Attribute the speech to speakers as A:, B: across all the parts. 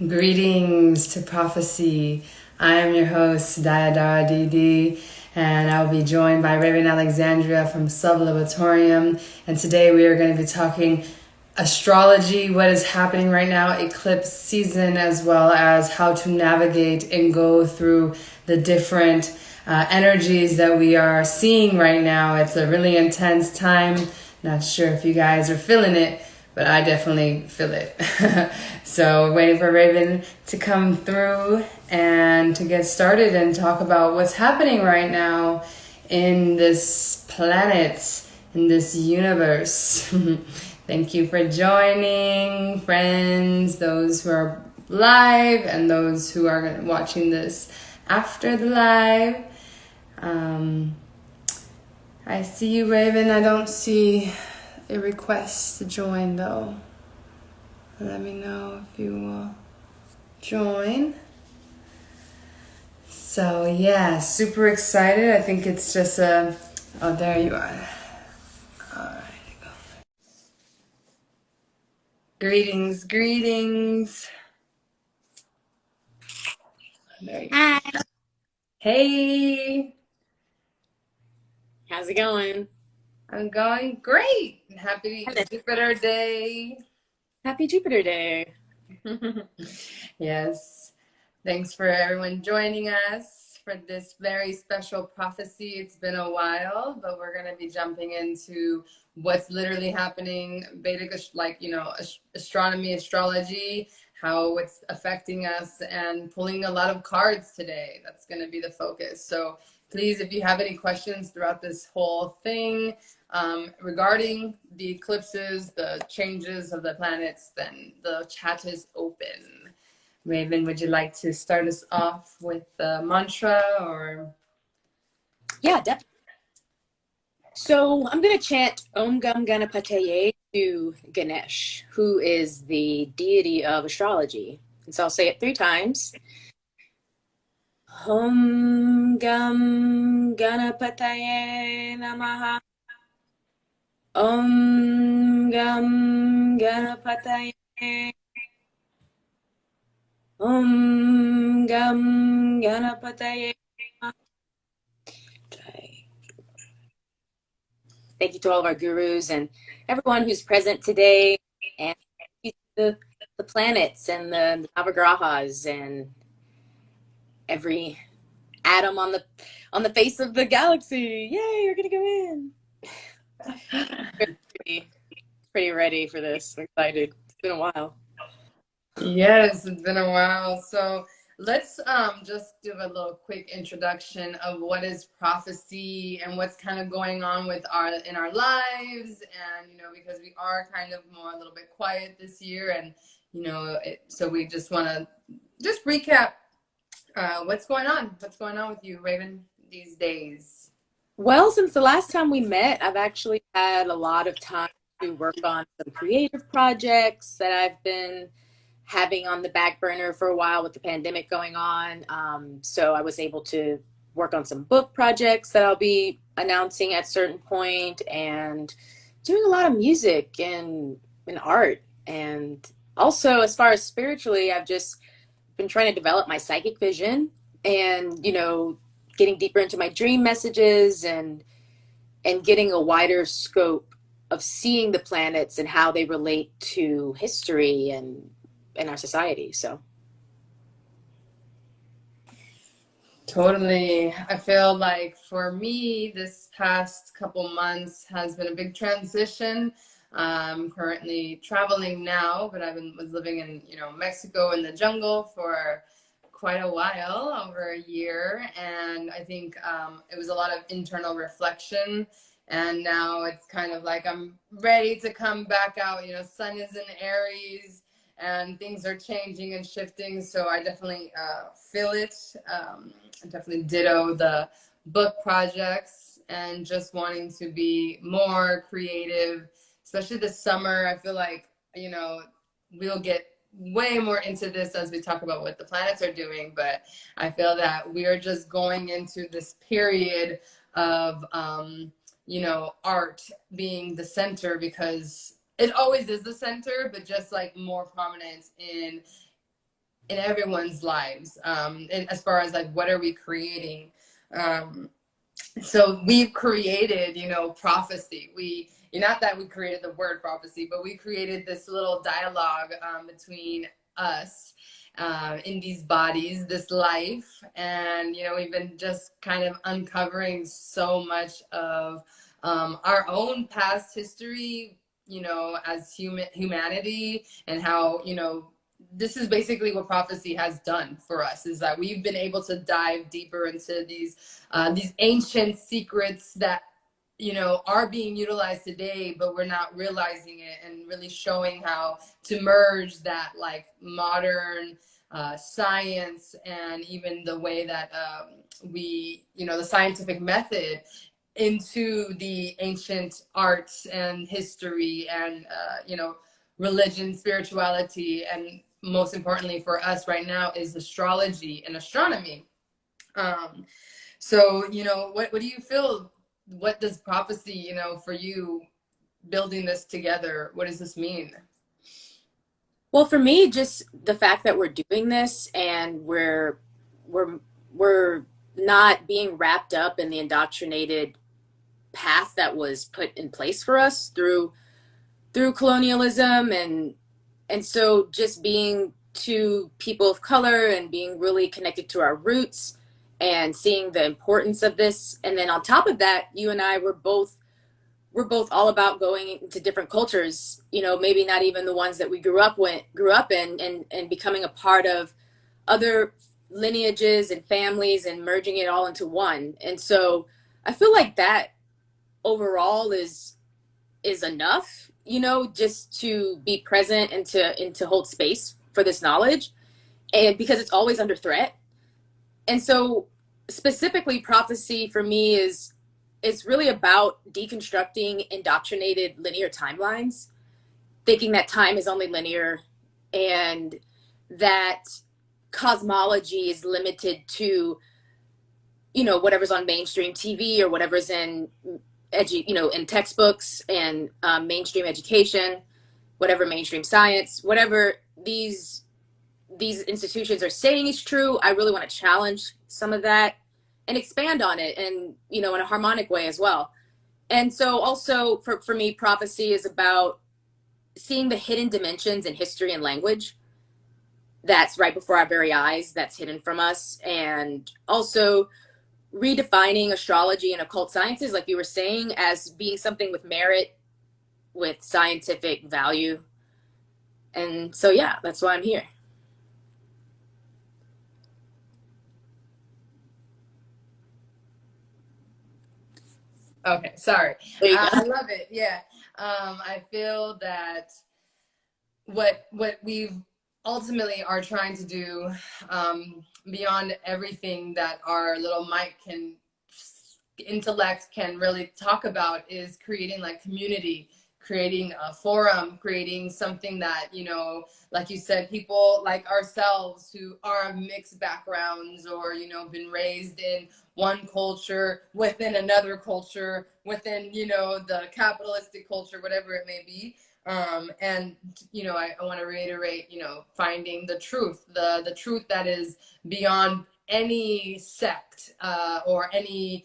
A: Greetings to Prophecy. I am your host, Diadara Didi, and I will be joined by Raven Alexandria from Sublibatorium. And today we are going to be talking astrology, what is happening right now, eclipse season, as well as how to navigate and go through the different energies that we are seeing right now. It's a really intense time. Not sure if you guys are feeling it, but I definitely feel it. So waiting for Raven to come through and to get started and talk about what's happening right now in this planet, in this universe. Thank you for joining, friends, those who are live and those who are watching this after the live. I see you, Raven. I don't see a request to join though. Let me know if you will join. So yeah, super excited. I think it's just oh, there you are. All right. Greetings. There you go.
B: Hi.
A: Hey,
B: How's it going?
A: I'm going great. Happy
B: Hello.
A: Jupiter Day.
B: Happy Jupiter Day.
A: Yes. Thanks for everyone joining us for this very special prophecy. It's been a while, but we're going to be jumping into what's literally happening, Vedic, astronomy, astrology, how it's affecting us, and pulling a lot of cards today. That's going to be the focus. So please, if you have any questions throughout this whole thing, regarding the eclipses, the changes of the planets, then the chat is open. Raven, would you like to start us off with the mantra or?
B: Yeah, definitely. So I'm going to chant Om Gam Ganapataye to Ganesh, who is the deity of astrology. And so I'll say it 3 times. Om Gam Ganapataye Namaha. Om Gam Ganapataye. Om Gam Ganapataye. Thank you to all of our gurus and everyone who's present today, and the planets and the navagrahas and every atom on the face of the galaxy. Yay, we're gonna go in. Pretty ready for this. I'm excited. It's been a while.
A: Yes, it's been a while. So let's just give a little quick introduction of what is prophecy and what's kind of going on with in our lives, and because we are kind of more a little bit quiet this year, and so we just want to just recap what's going on with you, Raven, these days.
B: Well, since the last time we met, I've actually had a lot of time to work on some creative projects that I've been having on the back burner for a while with the pandemic going on. So I was able to work on some book projects that I'll be announcing at a certain point, and doing a lot of music and art. And also, as far as spiritually, I've just been trying to develop my psychic vision, and getting deeper into my dream messages, and getting a wider scope of seeing the planets and how they relate to history and in our society. So
A: Totally. I feel like for me, this past couple months has been a big transition. I'm currently traveling now, but was living in, Mexico in the jungle for quite a while, over a year. And I think it was a lot of internal reflection. And now it's kind of like I'm ready to come back out. Sun is in Aries and things are changing and shifting. So I definitely feel it. I definitely ditto the book projects and just wanting to be more creative, especially this summer. I feel like, we'll get way more into this as we talk about what the planets are doing, but I feel that we are just going into this period of, art being the center, because it always is the center, but just like more prominence in in everyone's lives, and as far as like what are we creating. So we've created, prophecy. Not that we created the word prophecy, but we created this little dialogue between us in these bodies, this life. And, we've been just kind of uncovering so much of our own past history, as humanity, and how, this is basically what prophecy has done for us, is that we've been able to dive deeper into these ancient secrets that are being utilized today, but we're not realizing it, and really showing how to merge that like modern science, and even the way that the scientific method, into the ancient arts and history, and religion, spirituality, and most importantly for us right now is astrology and astronomy. So, what do you feel? What does prophecy, for you, building this together, what does this mean?
B: Well, for me, just the fact that we're doing this and we're not being wrapped up in the indoctrinated path that was put in place for us through colonialism, and so just being to people of color and being really connected to our roots and seeing the importance of this. And then on top of that, you and I we're both all about going into different cultures, maybe not even the ones that we grew up in, and becoming a part of other lineages and families and merging it all into one. And so I feel like that overall is enough, just to be present and to hold space for this knowledge, and because it's always under threat. And so specifically prophecy for me is it's really about deconstructing indoctrinated linear timelines, thinking that time is only linear, and that cosmology is limited to whatever's on mainstream TV or whatever's in in textbooks and mainstream education, whatever mainstream science, whatever these institutions are saying is true. I really want to challenge some of that and expand on it, and in a harmonic way as well. And so also for me, prophecy is about seeing the hidden dimensions in history and language that's right before our very eyes, that's hidden from us, and also redefining astrology and occult sciences, like you were saying, as being something with merit, with scientific value. And so, yeah, that's why I'm here.
A: Okay, sorry.
B: There you
A: I
B: go.
A: love it. Yeah. I feel that what we've ultimately are trying to do, beyond everything that our little intellect can really talk about, is creating like community, creating a forum, creating something that, like you said, people like ourselves who are of mixed backgrounds, or, been raised in one culture within another culture within, the capitalistic culture, whatever it may be. And I want to reiterate, finding the truth, the truth that is beyond any sect, or any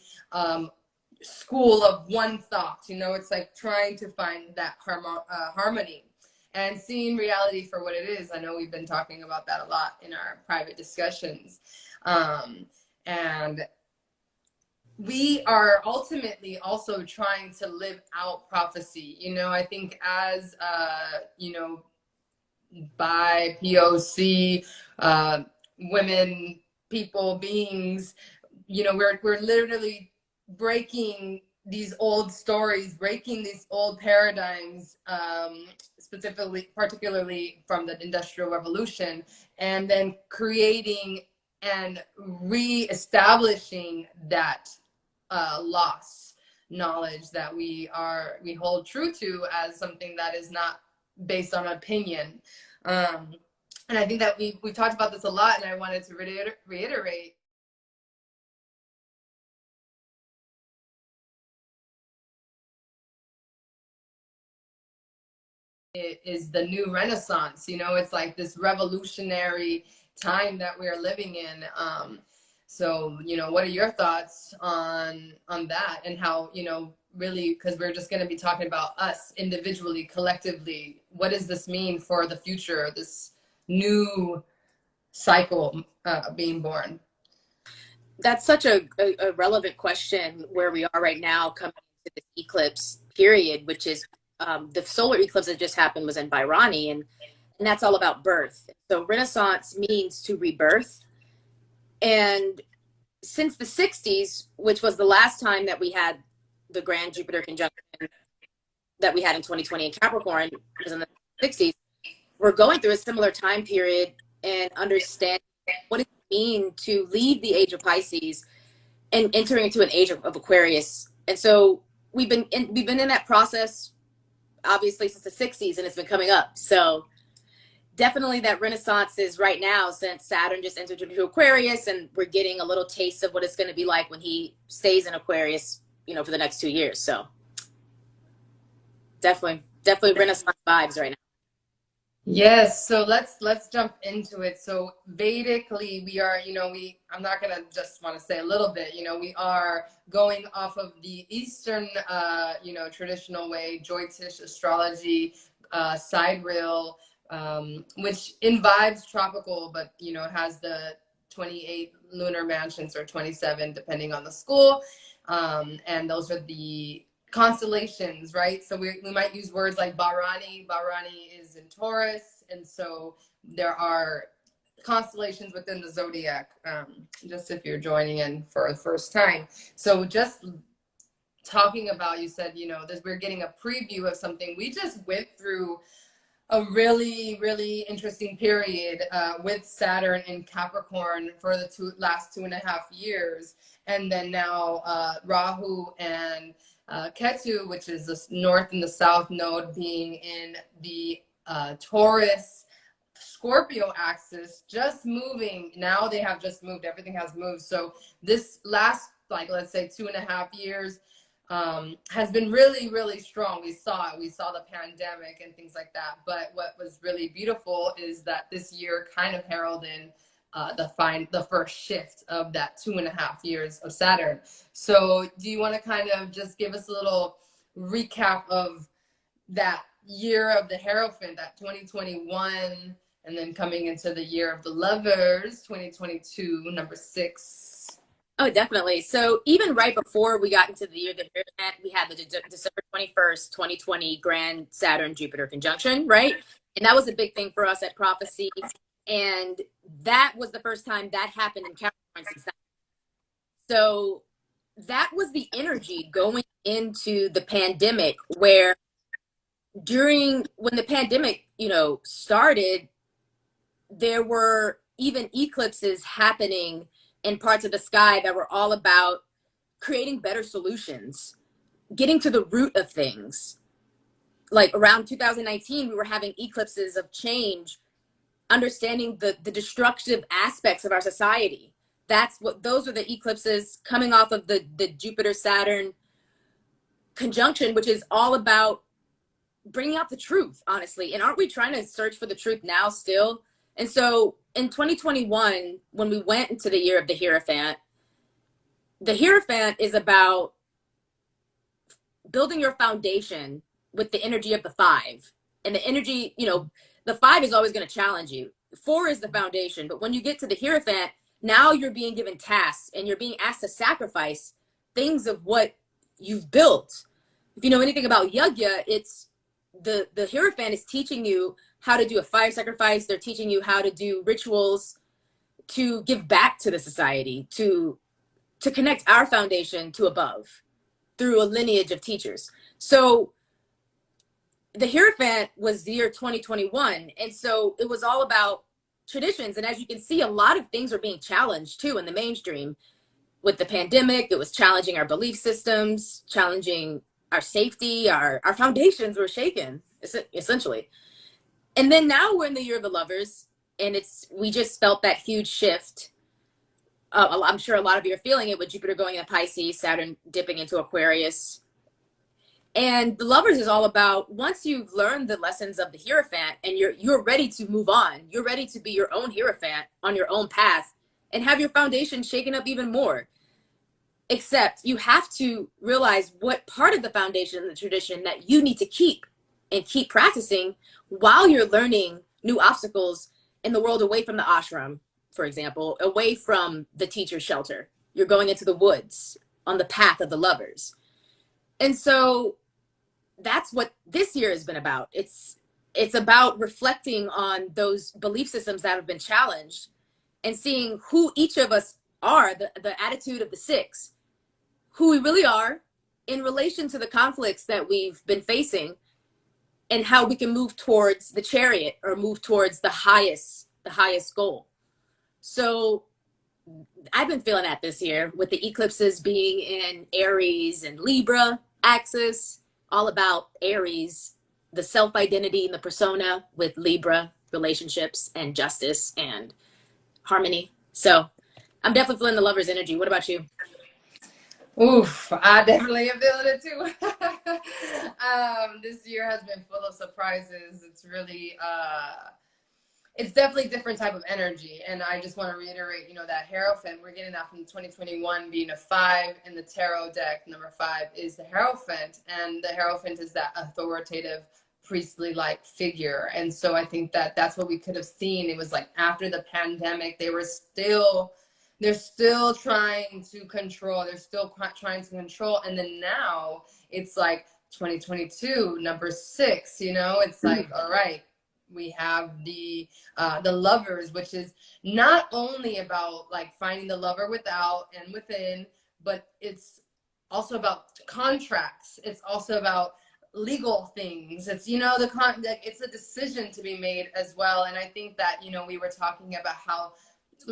A: school of one thought. It's like trying to find that harmony, and seeing reality for what it is. I know we've been talking about that a lot in our private discussions, and we are ultimately also trying to live out prophecy. I think as by POC, women, people, beings, we're literally breaking these old stories, breaking these old paradigms, particularly from the Industrial Revolution, and then creating and re-establishing that lost knowledge that we hold true to, as something that is not based on opinion. And I think that we talked about this a lot, and I wanted to reiterate. It is the new renaissance. It's like this revolutionary time that we are living in. So, what are your thoughts on that, and how, really, because we're just going to be talking about us individually, collectively, what does this mean for the future, this new cycle being born?
B: That's such a relevant question where we are right now coming into this eclipse period, which is the solar eclipse that just happened was in Bhairani, and that's all about birth. So Renaissance means to rebirth. And since the 60s, which was the last time that we had the grand Jupiter conjunction that we had in 2020 in Capricorn, was in the 60s, we're going through a similar time period and understand what it means to leave the age of Pisces and entering into an age of Aquarius. And so we've been in that process obviously since the 60s, and it's been coming up. So definitely that Renaissance is right now, since Saturn just entered into Aquarius, and we're getting a little taste of what it's going to be like when he stays in Aquarius, for the next 2 years. So definitely Renaissance vibes right now.
A: Yes, so let's jump into it. So Vedically, we are, I'm not gonna just want to say a little bit, we are going off of the Eastern, traditional way, Jyotish astrology, sidereal, which vibes tropical, but it has the 28 lunar mansions, or 27 depending on the school, and those are the constellations, right? So we might use words like Bhairani. Bhairani is in Taurus, and so there are constellations within the zodiac, just if you're joining in for the first time. So just talking about, you said, we're getting a preview of something. We just went through a really, really interesting period with Saturn in Capricorn for the last 2.5 years. And then now Rahu and Ketu, which is the north and the south node, being in the Taurus Scorpio axis, just moving. Now they have just moved. Everything has moved. So this last, let's say 2.5 years has been really, really strong. We saw it. We saw the pandemic and things like that. But what was really beautiful is that this year kind of heralded the first shift of that 2.5 years of Saturn. So do you want to kind of just give us a little recap of that year of the Hierophant, that 2021, and then coming into the year of the Lovers, 2022, number 6?
B: Oh, definitely. So even right before we got into the year of the Hierophant, we had the December 21st, 2020 grand Saturn Jupiter conjunction, right? And that was a big thing for us at Prophecy. And that was the first time that happened in Capricorn since that. So that was the energy going into the pandemic, where when the pandemic, started, there were even eclipses happening in parts of the sky that were all about creating better solutions, getting to the root of things. Like around 2019, we were having eclipses of change, understanding the destructive aspects of our society. Those are the eclipses coming off of the Jupiter Saturn conjunction, which is all about bringing out the truth, honestly. And aren't we trying to search for the truth now still? And so in 2021, when we went into the year of the Hierophant is about building your foundation with the energy of the 5. And the energy, the 5 is always going to challenge you. 4 is the foundation. But when you get to the Hierophant, now you're being given tasks and you're being asked to sacrifice things of what you've built. If you know anything about Yagya, it's the Hierophant is teaching you how to do a fire sacrifice. They're teaching you how to do rituals to give back to the society, to connect our foundation to above through a lineage of teachers. So the Hierophant was the year 2021. And so it was all about traditions. And as you can see, a lot of things are being challenged too in the mainstream. With the pandemic, it was challenging our belief systems, challenging our safety, our foundations were shaken, essentially. And then now we're in the year of the Lovers, and we just felt that huge shift. I'm sure a lot of you are feeling it with Jupiter going into Pisces, Saturn dipping into Aquarius. And the lovers is all about, once you've learned the lessons of the Hierophant and you're ready to move on, you're ready to be your own Hierophant on your own path and have your foundation shaken up even more. Except you have to realize what part of the foundation and the tradition that you need to keep and keep practicing while you're learning new obstacles in the world away from the ashram, for example, away from the teacher's shelter. You're going into the woods on the path of the lovers. And so that's what this year has been about. It's about reflecting on those belief systems that have been challenged and seeing who each of us are, the attitude of the six, who we really are in relation to the conflicts that we've been facing, and how we can move towards the chariot or move towards the highest goal. So I've been feeling that this year with the eclipses being in Aries and Libra axis, all about Aries, the self-identity and the persona, with Libra, relationships and justice and harmony. So I'm definitely feeling the lover's energy. What about you?
A: Oof, I definitely am feeling it too. This year has been full of surprises. It's really, it's definitely a different type of energy. And I just want to reiterate, that Hierophant, we're getting that from 2021 being a 5 in the tarot deck. Number 5 is the Hierophant. And the Hierophant is that authoritative, priestly-like figure. And so I think that that's what we could have seen. It was like after the pandemic, they're still trying to control. They're still trying to control. And then now it's like 2022, number 6, it's like, all right, we have the lovers, which is not only about like finding the lover without and within, but it's also about contracts. It's also about legal things. It's, it's a decision to be made as well. And I think that, we were talking about how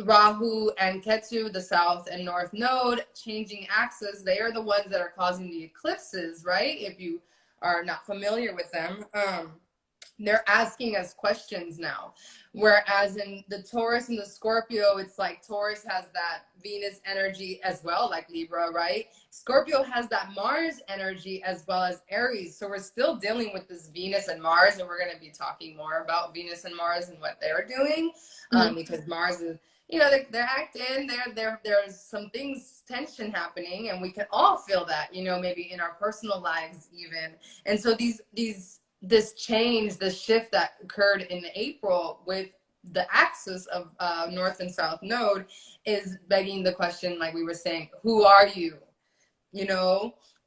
A: Rahu and Ketu, the south and north node, changing axes, they are the ones that are causing the eclipses, right? If you are not familiar with them, they're asking us questions now. Whereas in the Taurus and the Scorpio, it's like Taurus has that Venus energy as well, like Libra, right? Scorpio has that Mars energy as well as Aries. So we're still dealing with this Venus and Mars, and we're going to be talking more about Venus and Mars and what they're doing, because Mars is, they're acting, there's some things, tension happening, and we can all feel that, maybe in our personal lives even. And so this change, this shift that occurred in April with the axis of north and south node is begging the question, like we were saying, who are you?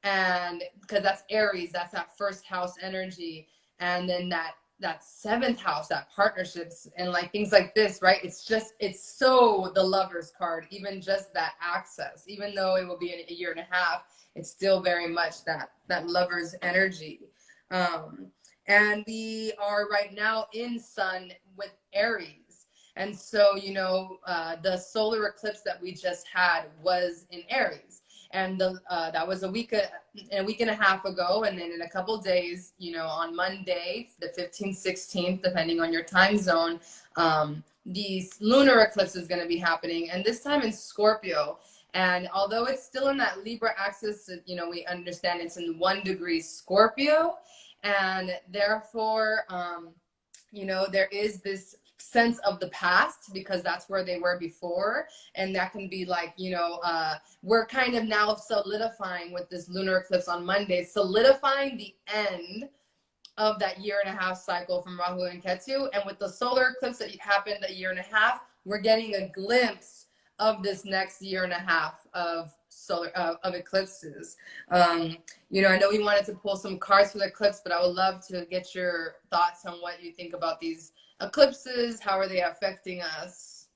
A: And because that's Aries, that's that first house energy. And then that 7th house, that partnerships and like things like this, right? It's so the Lovers card, even just that access, even though it will be in a year and a half, it's still very much that Lovers energy. And we are right now in Sun with Aries. And so, the solar eclipse that we just had was in Aries. And that was a week and a half ago. And then in a couple days, on Monday, the 15th, 16th, depending on your time zone, the lunar eclipse is going to be happening. And this time in Scorpio. And although it's still in that Libra axis, we understand it's in 1 degree Scorpio. And therefore, there is this sense of the past, because that's where they were before. And that can be like, we're kind of now solidifying with this lunar eclipse on Monday, solidifying the end of that year and a half cycle from Rahu and Ketu. And with the solar eclipse that happened a year and a half, we're getting a glimpse of this next year and a half of of eclipses. I know we wanted to pull some cards for the eclipse, but I would love to get your thoughts on what you think about these eclipses. How are they affecting us?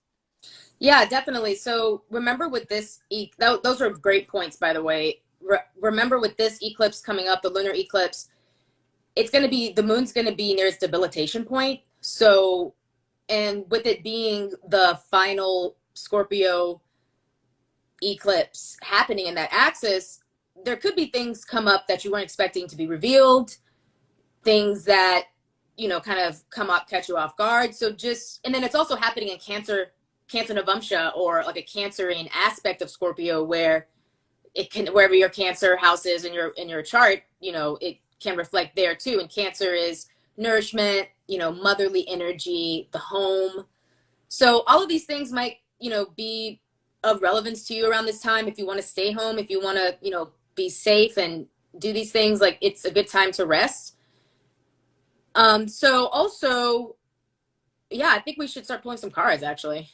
B: Yeah, definitely. So remember with this, those are great points, by the way. Remember with this eclipse coming up, the lunar eclipse, the moon's going to be near its debilitation point. So, and with it being the final Scorpio eclipse happening in that axis, there could be things come up that you weren't expecting to be revealed, things that kind of come up, catch you off guard. So and then it's also happening in Cancer Navamsha, or like a Cancerian aspect of Scorpio, where it can, wherever your Cancer house is in your chart, you know, it can reflect there too. And Cancer is nourishment, you know, motherly energy, the home. So all of these things might, you know, be of relevance to you around this time. If you want to stay home, if you want to, you know, be safe and do these things, like it's a good time to rest. So also, yeah, I think we should start pulling some cards actually.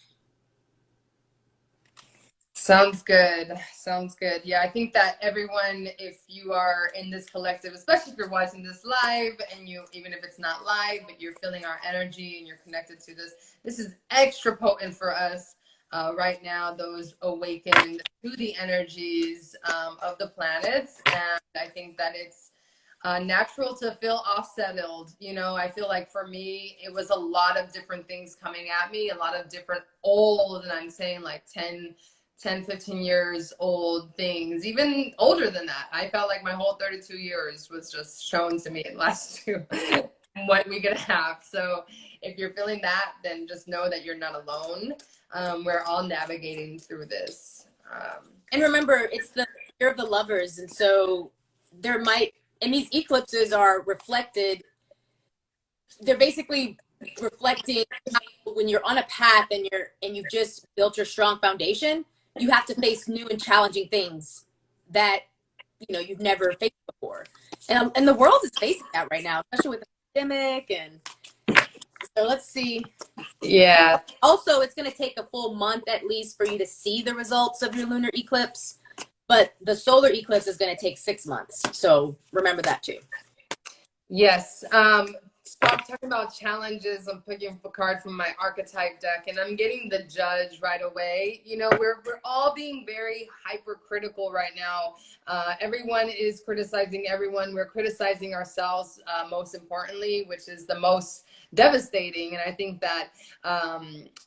A: Sounds good. Sounds good. Yeah, I think that everyone, if you are in this collective, especially if you're watching this live and you, even if it's not live, but you're feeling our energy and you're connected to this, this is extra potent for us right now, those awakened to the energies of the planets. And I think that it's natural to feel off-settled. You know, I feel like for me, it was a lot of different things coming at me, a lot of different old, and I'm saying like 10, 15 years old things, even older than that. I felt like my whole 32 years was just shown to me in the last 1 week and a half. So if you're feeling that, then just know that you're not alone. We're all navigating through this.
B: And remember, it's the year of the lovers. And so there might, and these eclipses are reflected, they're basically reflecting how when you're on a path and you've just built your strong foundation, you have to face new and challenging things that, you know, you've never faced before. And the world is facing that right now, especially with the pandemic. And so let's see.
A: Yeah.
B: Also, it's going to take a full month at least for you to see the results of your lunar eclipse, but the solar eclipse is going to take 6 months. So remember that too.
A: Yes. Stop talking about challenges. I'm picking a card from my archetype deck, and I'm getting the Judge right away. You know, we're all being very hypercritical right now. Everyone is criticizing everyone. We're criticizing ourselves, most importantly, which is the most devastating. And I think that,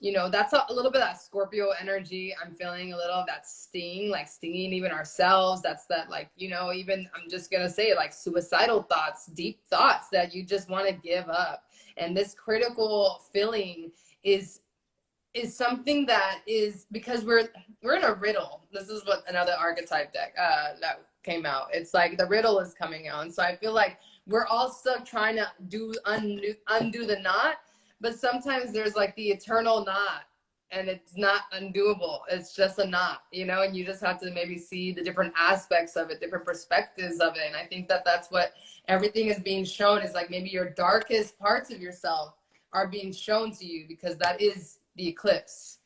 A: you know, that's a little bit of that Scorpio energy. I'm feeling a little of that sting, like stinging even ourselves. That's that, like, you know, even I'm just going to say like suicidal thoughts, deep thoughts that you just want to give up. And this critical feeling is something that is because we're in a riddle. This is what another archetype deck that came out. It's like the riddle is coming out. And so I feel like we're all stuck trying to undo the knot, but sometimes there's like the eternal knot and it's not undoable. It's just a knot, you know, and you just have to maybe see the different aspects of it, different perspectives of it. And I think that that's what everything is being shown, is like maybe your darkest parts of yourself are being shown to you, because that is the eclipse.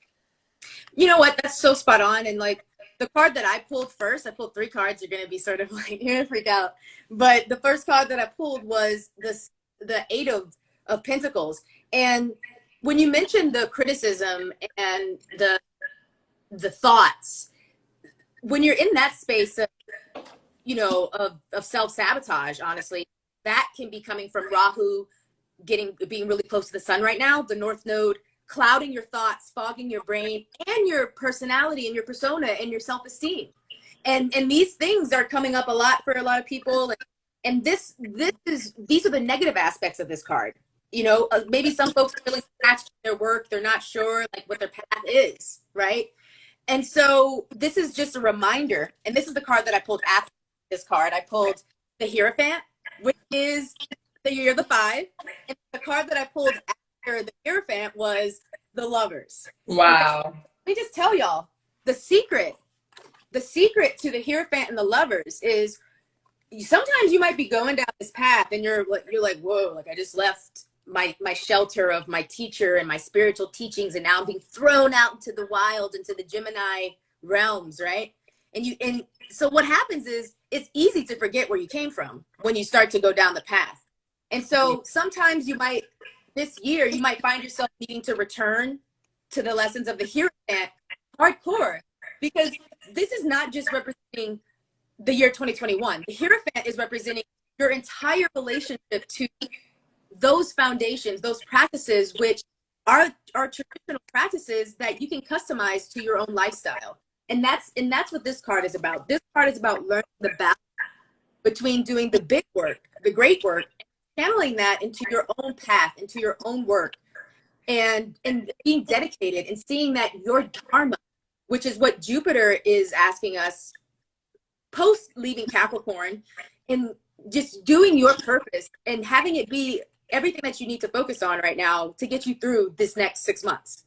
B: You know what? That's so spot on. And like the card that I pulled first, I pulled 3 cards. You're going to be sort of like, you're going to freak out. But the first card that I pulled was the 8 of Pentacles. And when you mentioned the criticism and the thoughts, when you're in that space of, you know, of self-sabotage, honestly, that can be coming from Rahu being really close to the sun right now, the North Node, clouding your thoughts, fogging your brain and your personality and your persona and your self-esteem. And these things are coming up a lot for a lot of people. And these are the negative aspects of this card. You know, maybe some folks are feeling attached to their work. They're not sure like what their path is, right? And so this is just a reminder. And this is the card that I pulled after this card. I pulled the Hierophant, which is the year of the 5. And the card that I pulled after the Hierophant was the Lovers.
A: Wow.
B: Let me just tell y'all, the secret to the Hierophant and the Lovers is sometimes you might be going down this path and you're like, whoa, like I just left my shelter of my teacher and my spiritual teachings, and now I'm being thrown out into the wild, into the Gemini realms, right? And so what happens is it's easy to forget where you came from when you start to go down the path. And so sometimes this year you might find yourself needing to return to the lessons of the Hierophant hardcore, because this is not just representing the year 2021. The Hierophant is representing your entire relationship to those foundations, those practices, which are traditional practices that you can customize to your own lifestyle. And that's what this card is about. This card is about learning the balance between doing the big work, the great work, and channeling that into your own path, into your own work, and being dedicated and seeing that your dharma, which is what Jupiter is asking us post leaving Capricorn and just doing your purpose and having it be everything that you need to focus on right now to get you through this next 6 months.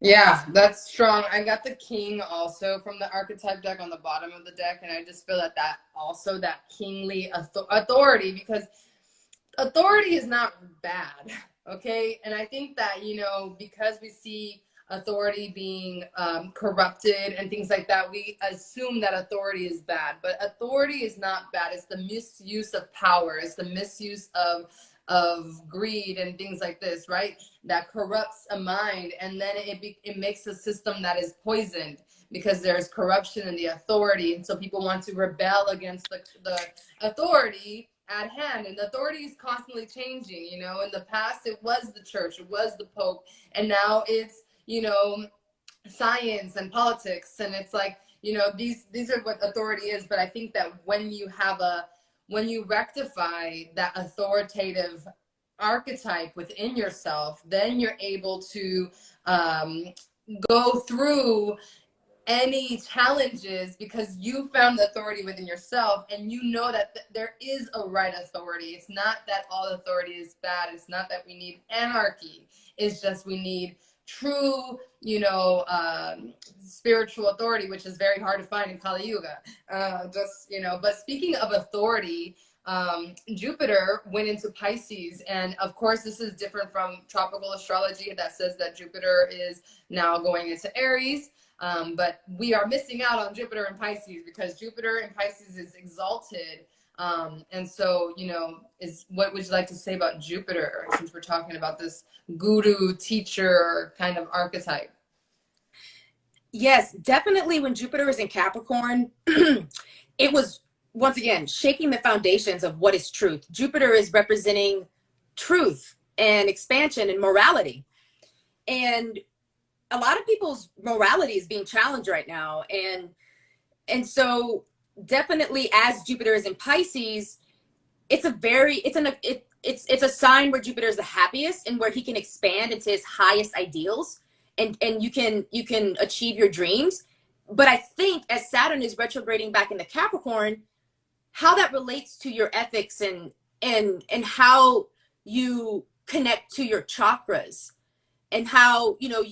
A: Yeah, that's strong. I got the king also from the archetype deck on the bottom of the deck, and I just feel that also that kingly authority, because authority is not bad, okay? And I think that, you know, because we see authority being corrupted and things like that, we assume that authority is bad, but authority is not bad. It's the misuse of power. It's the misuse of greed and things like this, right? That corrupts a mind, and then it makes a system that is poisoned because there's corruption in the authority, and so people want to rebel against the authority at hand. And the authority is constantly changing. You know, in the past it was the church, it was the pope, and now it's, you know, science and politics, and it's like, you know, these are what authority is. But I think that when you rectify that authoritative archetype within yourself, then you're able to go through any challenges because you found the authority within yourself, and you know that there is a right authority. It's not that all authority is bad. It's not that we need anarchy. It's just we need true, you know, spiritual authority, which is very hard to find in Kali Yuga. Just, you know, but speaking of authority, Jupiter went into Pisces, and of course this is different from tropical astrology that says that Jupiter is now going into Aries. But we are missing out on Jupiter in Pisces because Jupiter in Pisces is exalted. And so, you know, what would you like to say about Jupiter, since we're talking about this guru teacher kind of archetype?
B: Yes, definitely when Jupiter is in Capricorn, it was, once again, shaking the foundations of what is truth. Jupiter is representing truth and expansion and morality. And a lot of people's morality is being challenged right now. And so definitely as Jupiter is in Pisces, it's a sign where Jupiter is the happiest and where he can expand into his highest ideals, and you can achieve your dreams. But I think as Saturn is retrograding back into Capricorn, how that relates to your ethics and how you connect to your chakras, and how, you know,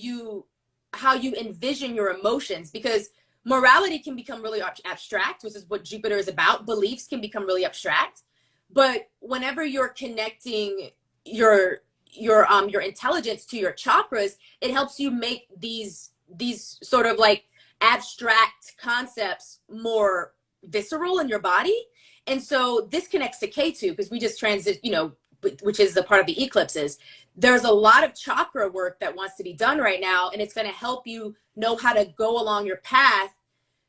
B: how you envision your emotions, because morality can become really abstract, which is what Jupiter is about. Beliefs can become really abstract, but whenever you're connecting your intelligence to your chakras, it helps you make these sort of like abstract concepts more visceral in your body. And so this connects to K2 because we just transit, you know, which is the part of the eclipses. There's a lot of chakra work that wants to be done right now, and it's going to help you know how to go along your path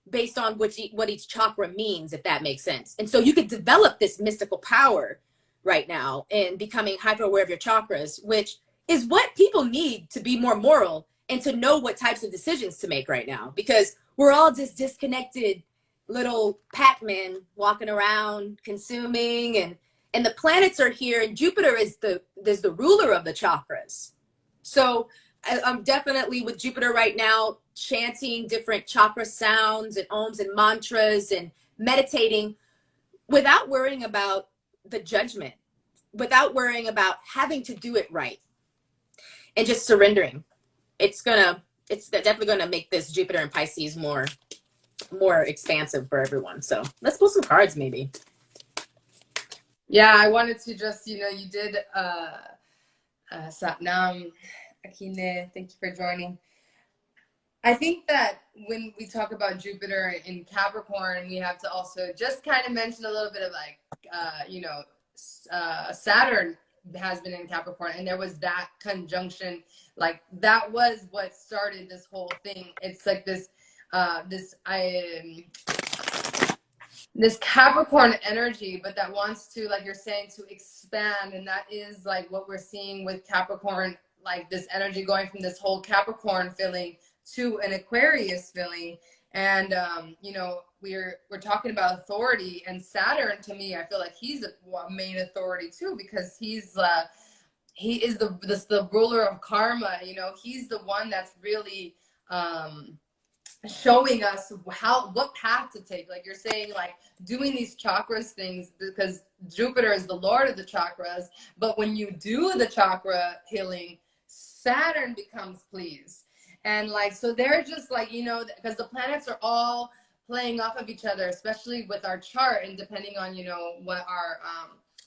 B: based on what each chakra means, if that makes sense. And so you could develop this mystical power right now in becoming hyper aware of your chakras, which is what people need to be more moral and to know what types of decisions to make right now, because we're all just disconnected little Pac-Men walking around consuming, and the planets are here, and Jupiter is the ruler of the chakras. So I'm definitely with Jupiter right now, chanting different chakra sounds and ohms and mantras and meditating without worrying about the judgment, without worrying about having to do it right, and just surrendering. It's definitely gonna make this Jupiter and Pisces more expansive for everyone. So let's pull some cards maybe.
A: Yeah, I wanted to just, you know, you did Satnam, Akine, thank you for joining. I think that when we talk about Jupiter in Capricorn, we have to also just kind of mention a little bit of like, you know, Saturn has been in Capricorn, and there was that conjunction, like that was what started this whole thing. It's like this Capricorn energy, but that wants to, like you're saying, to expand. And that is like what we're seeing with Capricorn, like this energy going from this whole Capricorn feeling to an Aquarius feeling. And, you know, we're talking about authority, and Saturn, to me, I feel like he's a main authority too, because he is the ruler of karma. You know, he's the one that's really, showing us what path to take. Like you're saying, like doing these chakras things, because Jupiter is the lord of the chakras, but when you do the chakra healing, Saturn becomes pleased. And like, so they're just like, you know, because the planets are all playing off of each other, especially with our chart, and depending on, you know, what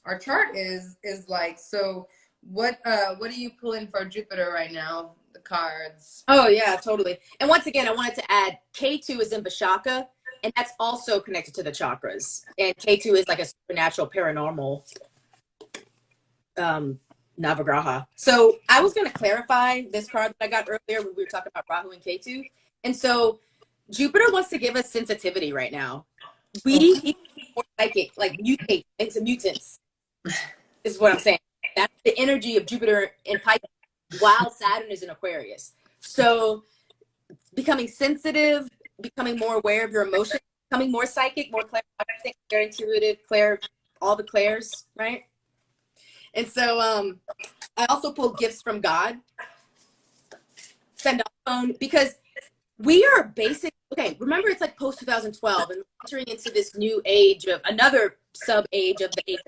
A: our chart is like. So what are you pulling for Jupiter right now, the cards?
B: Oh yeah, totally. And once again, I wanted to add K2 is in Vishaka, and that's also connected to the chakras. And K2 is like a supernatural paranormal Navagraha. So I was going to clarify this card that I got earlier when we were talking about Rahu and Ketu. And so Jupiter wants to give us sensitivity right now. We need to be more psychic, like mutate into mutants, is what I'm saying. That's the energy of Jupiter in Pisces while Saturn is in Aquarius. So becoming sensitive, becoming more aware of your emotions, becoming more psychic, more clairvoyant, very intuitive, all the clairs, right? And so I also pulled gifts from God, send a phone, because we are basic. Okay, remember it's like post 2012 and entering into this new age of another sub age of the age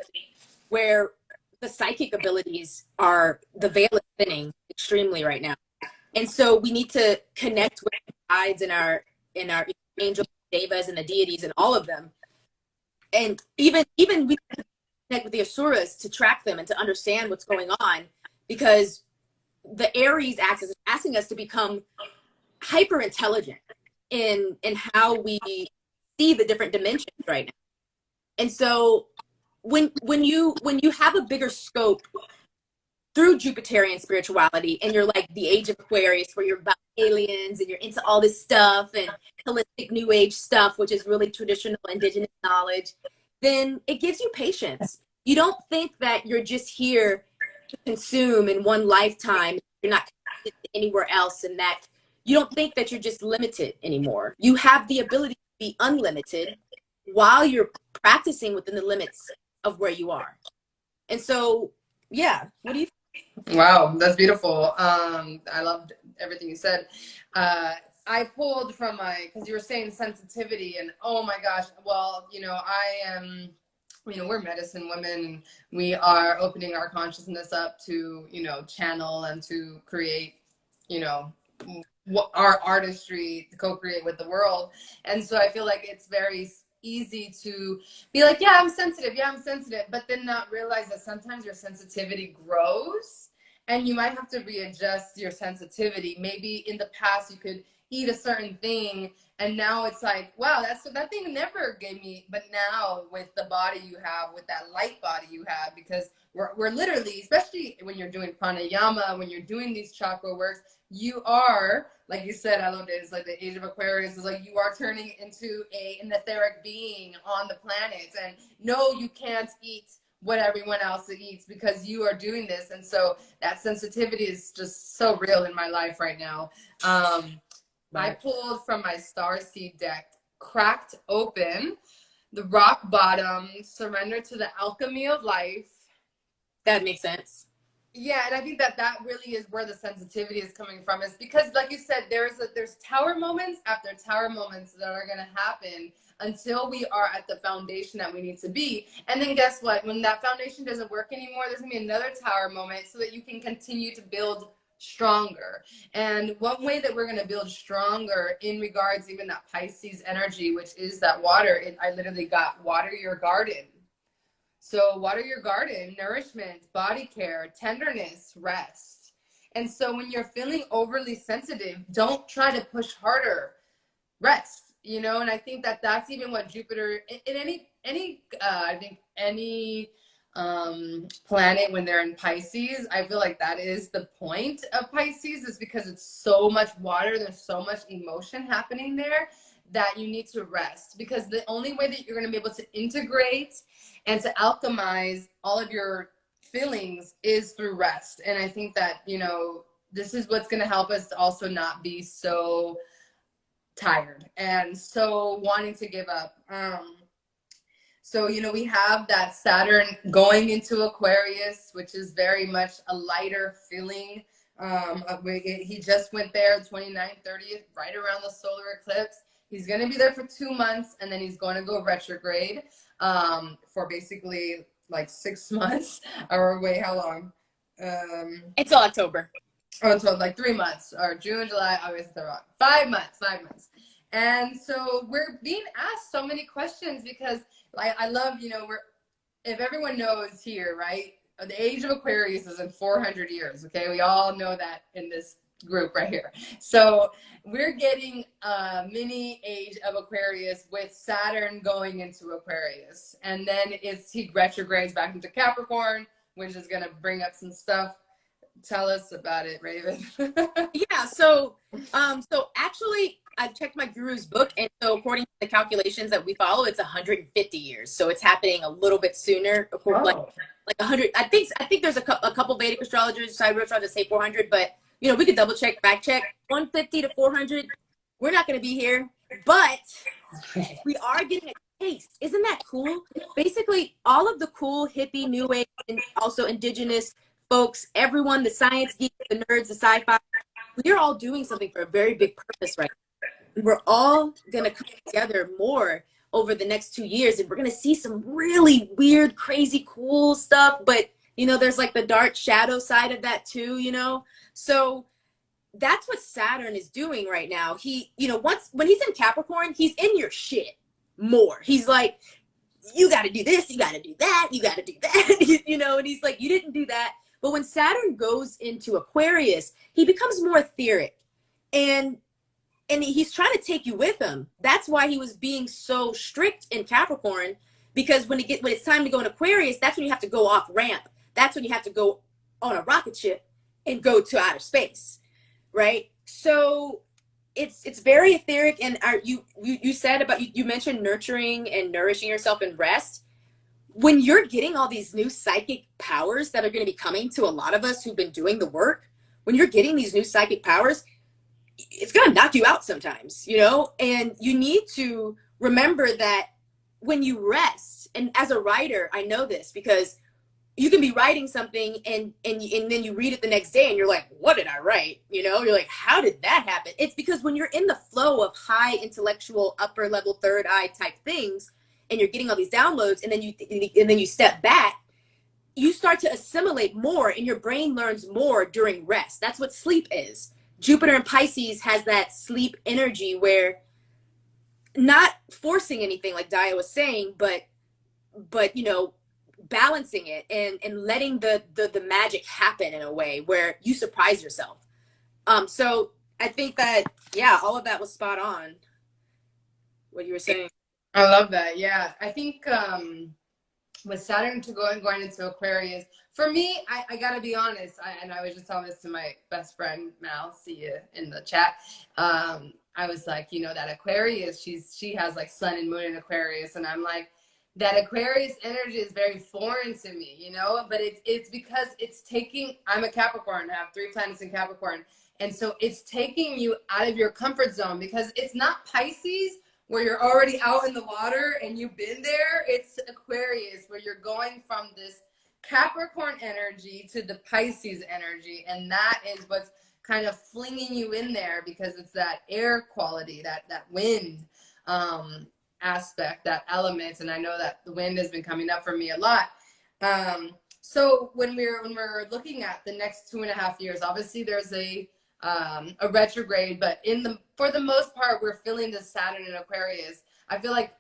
B: where the psychic abilities are, the veil is thinning extremely right now. And so we need to connect with the guides and our angels, devas, and the deities and all of them. And even we connect with the asuras to track them and to understand what's going on, because the Aries axis is asking us to become hyper intelligent in how we see the different dimensions right now. And so when you have a bigger scope through Jupiterian spirituality, and you're like the age of Aquarius, where you're about aliens and you're into all this stuff and holistic new age stuff, which is really traditional indigenous knowledge, then it gives you patience. You don't think that you're just here to consume in one lifetime, you're not connected to anywhere else, and that you don't think that you're just limited anymore. You have the ability to be unlimited while you're practicing within the limits of where you are. And so, yeah, what do you think?
A: Wow, that's beautiful. I loved everything you said. I pulled from because you were saying sensitivity, and oh my gosh, well, you know, I am, you know, we're medicine women, and we are opening our consciousness up to, you know, channel and to create, you know, our artistry to co-create with the world. And so I feel like it's very easy to be like, yeah, I'm sensitive, but then not realize that sometimes your sensitivity grows and you might have to readjust your sensitivity. Maybe in the past you could eat a certain thing, and now it's like, wow, that thing never gave me, but now with the body you have, with that light body you have, because we're literally, especially when you're doing pranayama, when you're doing these chakra works, you are, like you said, I love it, it's like the age of Aquarius, is like you are turning into an etheric being on the planet. And no, you can't eat what everyone else eats because you are doing this. And so that sensitivity is just so real in my life right now. I pulled from my Starseed deck, Cracked Open, the Rock Bottom, Surrender to the Alchemy of Life.
B: That makes sense.
A: Yeah, and I think that really is where the sensitivity is coming from, is because, like you said, there's tower moments after tower moments that are going to happen until we are at the foundation that we need to be. And then guess what? When that foundation doesn't work anymore, there's going to be another tower moment so that you can continue to build stronger. And one way that we're going to build stronger in regards even that Pisces energy, which is that water, I literally got water your garden. So water your garden, nourishment, body care, tenderness, rest. And so when you're feeling overly sensitive, don't try to push harder, rest, you know. And I think that that's even what Jupiter in any I think any planet, when they're in Pisces, I feel like that is the point of Pisces, is because it's so much water, there's so much emotion happening there, that you need to rest, because the only way that you're going to be able to integrate and to alchemize all of your feelings is through rest. And I think that, you know, this is what's going to help us to also not be so tired and so wanting to give up. So, you know, we have that Saturn going into Aquarius, which is very much a lighter feeling He just went there 29th, 30th, right around the solar eclipse. He's going to be there for 2 months, and then he's going to go retrograde for basically like 6 months, or wait, how long?
B: Until October.
A: Oh, so like 3 months, or June, July, August, September, 5 months, 5 months. And so we're being asked so many questions because like I love, if everyone knows here, right? The age of Aquarius is in 400 years. Okay, we all know that in this group right here. So we're getting a mini age of Aquarius with Saturn going into Aquarius, and then he retrogrades back into Capricorn, which is gonna bring up some stuff. Tell us about it, Raven.
B: Yeah, so actually I've checked my guru's book, and so according to the calculations that we follow, it's 150 years. So it's happening a little bit sooner. Like 100. I think there's a couple Vedic astrologers, cyber astrologers say 400, but we could double check, fact check. 150 to 400. We're not going to be here, but we are getting a taste. Isn't that cool? Basically, all of the cool hippie, new age, and also indigenous folks, everyone, the science geeks, the nerds, the sci-fi, we're all doing something for a very big purpose right now. We're all going to come together more over the next 2 years, and we're going to see some really weird, crazy, cool stuff. But, there's like the dark shadow side of that too, So that's what Saturn is doing right now. He, when he's in Capricorn, he's in your shit more. He's like, you got to do this, you got to do that, you got to do that, and he's like, you didn't do that. But when Saturn goes into Aquarius, he becomes more etheric, and he's trying to take you with him. That's why he was being so strict in Capricorn, because when it's time to go in Aquarius, that's when you have to go off ramp. That's when you have to go on a rocket ship and go to outer space, right? So it's very etheric. And you said about you mentioned nurturing and nourishing yourself and rest. When you're getting all these new psychic powers that are going to be coming to a lot of us who've been doing the work, when you're getting these new psychic powers, it's going to knock you out sometimes, and you need to remember that when you rest, and as a writer, I know this because you can be writing something and then you read it the next day and you're like, what did I write? You're like, how did that happen? It's because when you're in the flow of high intellectual, upper level, third eye type things, and you're getting all these downloads, and then you step back, you start to assimilate more, and your brain learns more during rest. That's what sleep is. Jupiter in Pisces has that sleep energy where not forcing anything like Dia was saying, but balancing it and letting the magic happen in a way where you surprise yourself. So I think that, yeah, all of that was spot on, what you were saying.
A: I love that. Yeah. I think with Saturn going into Aquarius, for me, I gotta be honest, and I was just telling this to my best friend Mal, see you in the chat. I was like, that Aquarius, she has like sun and moon in Aquarius, and I'm like, that Aquarius energy is very foreign to me, but it's because I'm a Capricorn, I have 3 planets in Capricorn, and so it's taking you out of your comfort zone, because it's not Pisces where you're already out in the water and you've been there. It's Aquarius where you're going from this Capricorn energy to the Pisces energy, and that is what's kind of flinging you in there, because it's that air quality, that wind aspect, that element. And I know that the wind has been coming up for me a lot. So when we're looking at the next 2.5 years, obviously there's a retrograde, but for the most part, we're feeling the Saturn in Aquarius. I feel like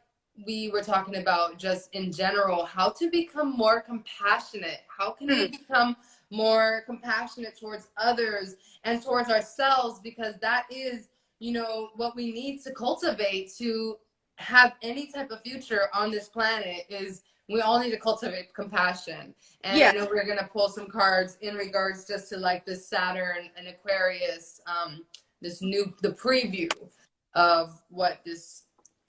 A: we were talking about just in general, how to become more compassionate. How can we become more compassionate towards others and towards ourselves? Because that is, what we need to cultivate to have any type of future on this planet. Is we all need to cultivate compassion. And yeah. I know we're going to pull some cards in regards just to like this Saturn and Aquarius, the preview of what this.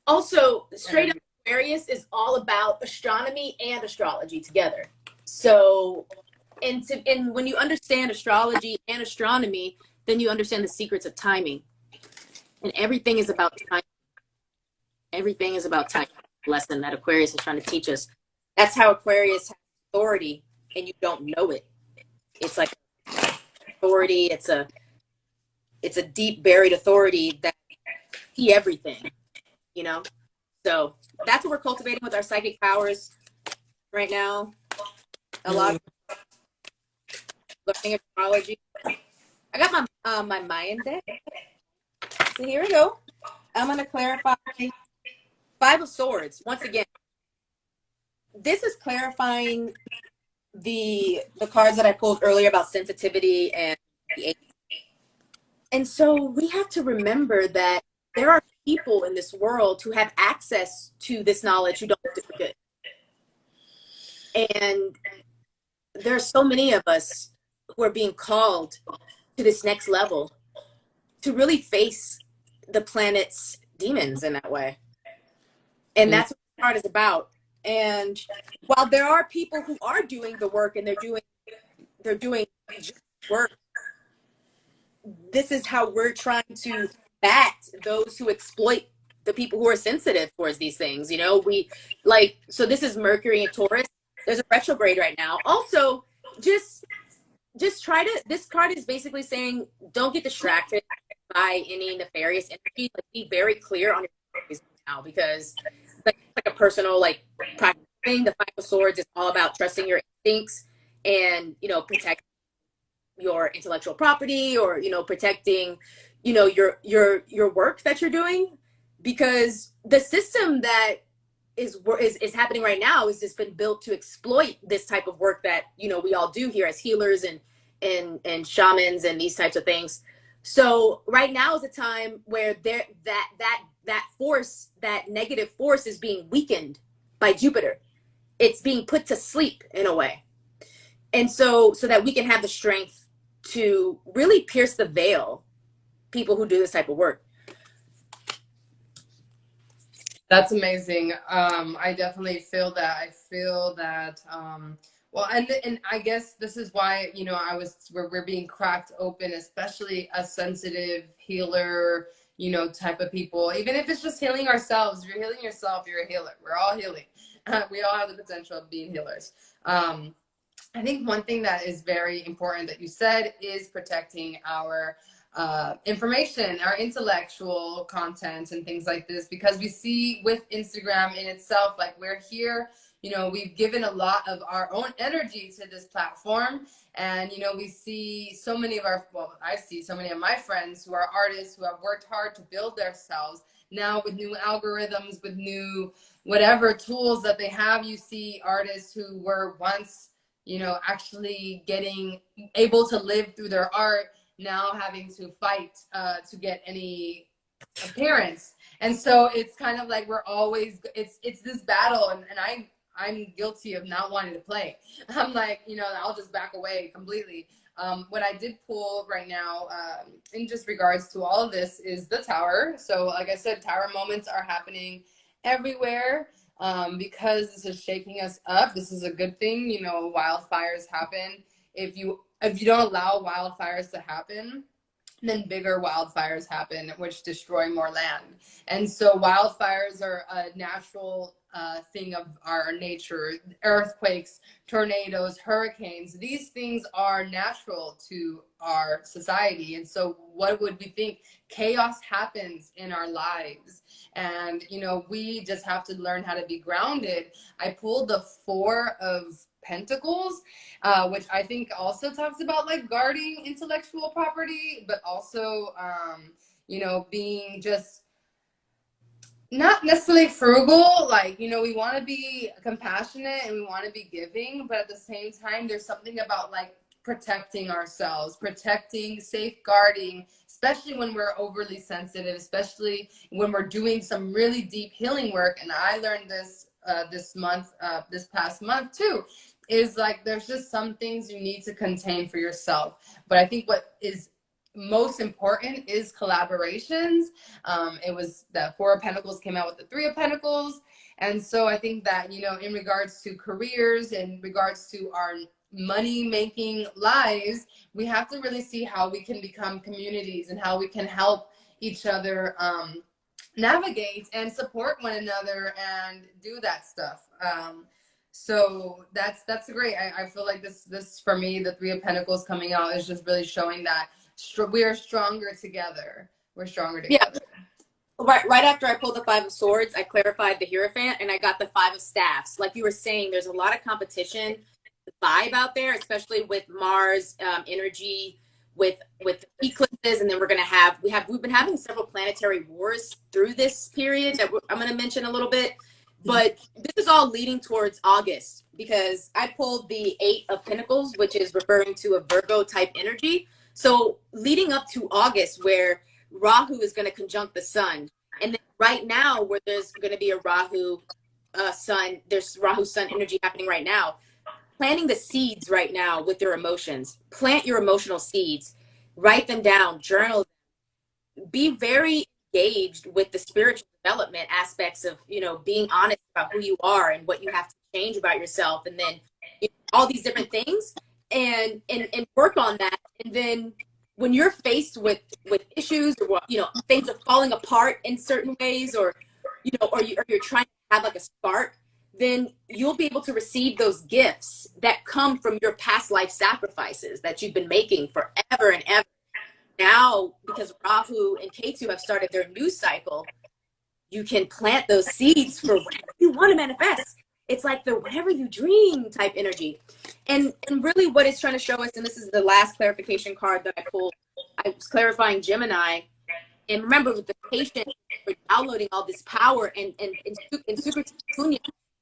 B: Also, straight up, Aquarius is all about astronomy and astrology together. So, and when you understand astrology and astronomy, then you understand the secrets of timing. And everything is about time. Everything is about time. Lesson that Aquarius is trying to teach us. That's how Aquarius has authority, and you don't know it. It's like authority. It's a deep buried authority that see everything, you know? So that's what we're cultivating with our psychic powers right now. A lot of learning astrology. I got my Mayan deck. So here we go. I'm gonna clarify Five of Swords. Once again, this is clarifying the cards that I pulled earlier about sensitivity and the and so we have to remember that there are people in this world who have access to this knowledge who don't do it. And there are so many of us who are being called to this next level to really face the planet's demons in that way. And that's what the card is about. And while there are people who are doing the work and they're doing work, this is how we're trying to bat those who exploit the people who are sensitive towards these things. You know, so this is Mercury and Taurus. There's a retrograde right now. Also, just try to, this card is basically saying, don't get distracted by any nefarious energy. Like, be very clear on your boundaries now, because like a personal, like, practice thing. The Five of Swords is all about trusting your instincts and, you know, protect your intellectual property, or, you know, protecting, you know, your work that you're doing, because the system that is happening right now has just been built to exploit this type of work that, you know, we all do here as healers and shamans and these types of things. So right now is a time where that force, that negative force, is being weakened by Jupiter. It's being put to sleep in a way. And so that we can have the strength to really pierce the veil, people who do this type of work.
A: That's amazing. I definitely feel that. I feel that, well, and I guess this is why, you know, we're being cracked open, especially a sensitive healer, you know, type of people. Even if it's just healing ourselves, if you're healing yourself, you're a healer. We're all healing. We all have the potential of being healers. I think one thing that is very important that you said is protecting our information, our intellectual content and things like this, because we see with Instagram in itself, like, we're here, you know, we've given a lot of our own energy to this platform. And, you know, we see so many of I see so many of my friends who are artists who have worked hard to build themselves. Now with new algorithms, with new whatever tools that they have, you see artists who were once, you know, actually getting able to live through their art, now having to fight to get any appearance. And so it's kind of like we're always, it's this battle, and I'm guilty of not wanting to play. I'm like, you know, I'll just back away completely. What I did pull right now, in just regards to all of this, is the Tower. So like I said, Tower moments are happening everywhere. Because this is shaking us up. This is a good thing. You know, wildfires happen. If you don't allow wildfires to happen, then bigger wildfires happen, which destroy more land. And so wildfires are a natural thing of our nature. Earthquakes, tornadoes, hurricanes, these things are natural to our society. And so what would we think? Chaos happens in our lives. And, you know, we just have to learn how to be grounded. I pulled the Four of Pentacles, which I think also talks about, like, guarding intellectual property, but also, you know, being just not necessarily frugal. Like, you know, we want to be compassionate and we want to be giving, but at the same time, there's something about, like, protecting ourselves, protecting, safeguarding, especially when we're overly sensitive, especially when we're doing some really deep healing work. And I learned this this past month too, is like, there's just some things you need to contain for yourself. But I think what is most important is collaborations. It was that Four of Pentacles came out with the Three of Pentacles. And so I think that, you know, in regards to careers, in regards to our money making lives, we have to really see how we can become communities and how we can help each other navigate and support one another and do that stuff. So that's great. I feel like this for me, the Three of Pentacles coming out is just really showing that we are stronger together. We're stronger
B: Yeah.
A: together.
B: Right after I pulled the Five of Swords, I clarified the Hierophant and I got the Five of Staffs. Like you were saying, there's a lot of competition vibe out there, especially with Mars energy, with eclipses, and then we've been having several planetary wars through this period that I'm going to mention a little bit. But this is all leading towards August because I pulled the Eight of Pentacles, which is referring to a Virgo type energy. So leading up to August, where Rahu is going to conjunct the sun. And then right now, where there's going to be a Rahu sun, there's Rahu sun energy happening right now. Planting the seeds right now with your emotions. Plant your emotional seeds. Write them down. Journal. Be very engaged with the spiritual development aspects of, being honest about who you are and what you have to change about yourself. And then all these different things and work on that. And then when you're faced with issues or things are falling apart in certain ways, or you're trying to have like a spark, then you'll be able to receive those gifts that come from your past life sacrifices that you've been making forever and ever. Now, because Rahu and Ketu have started their new cycle, you can plant those seeds for whatever you want to manifest. It's like the whatever you dream type energy. And really what it's trying to show us, and this is the last clarification card that I pulled, I was clarifying Gemini. And remember, with the patient, we're downloading all this power and Super Tikkun,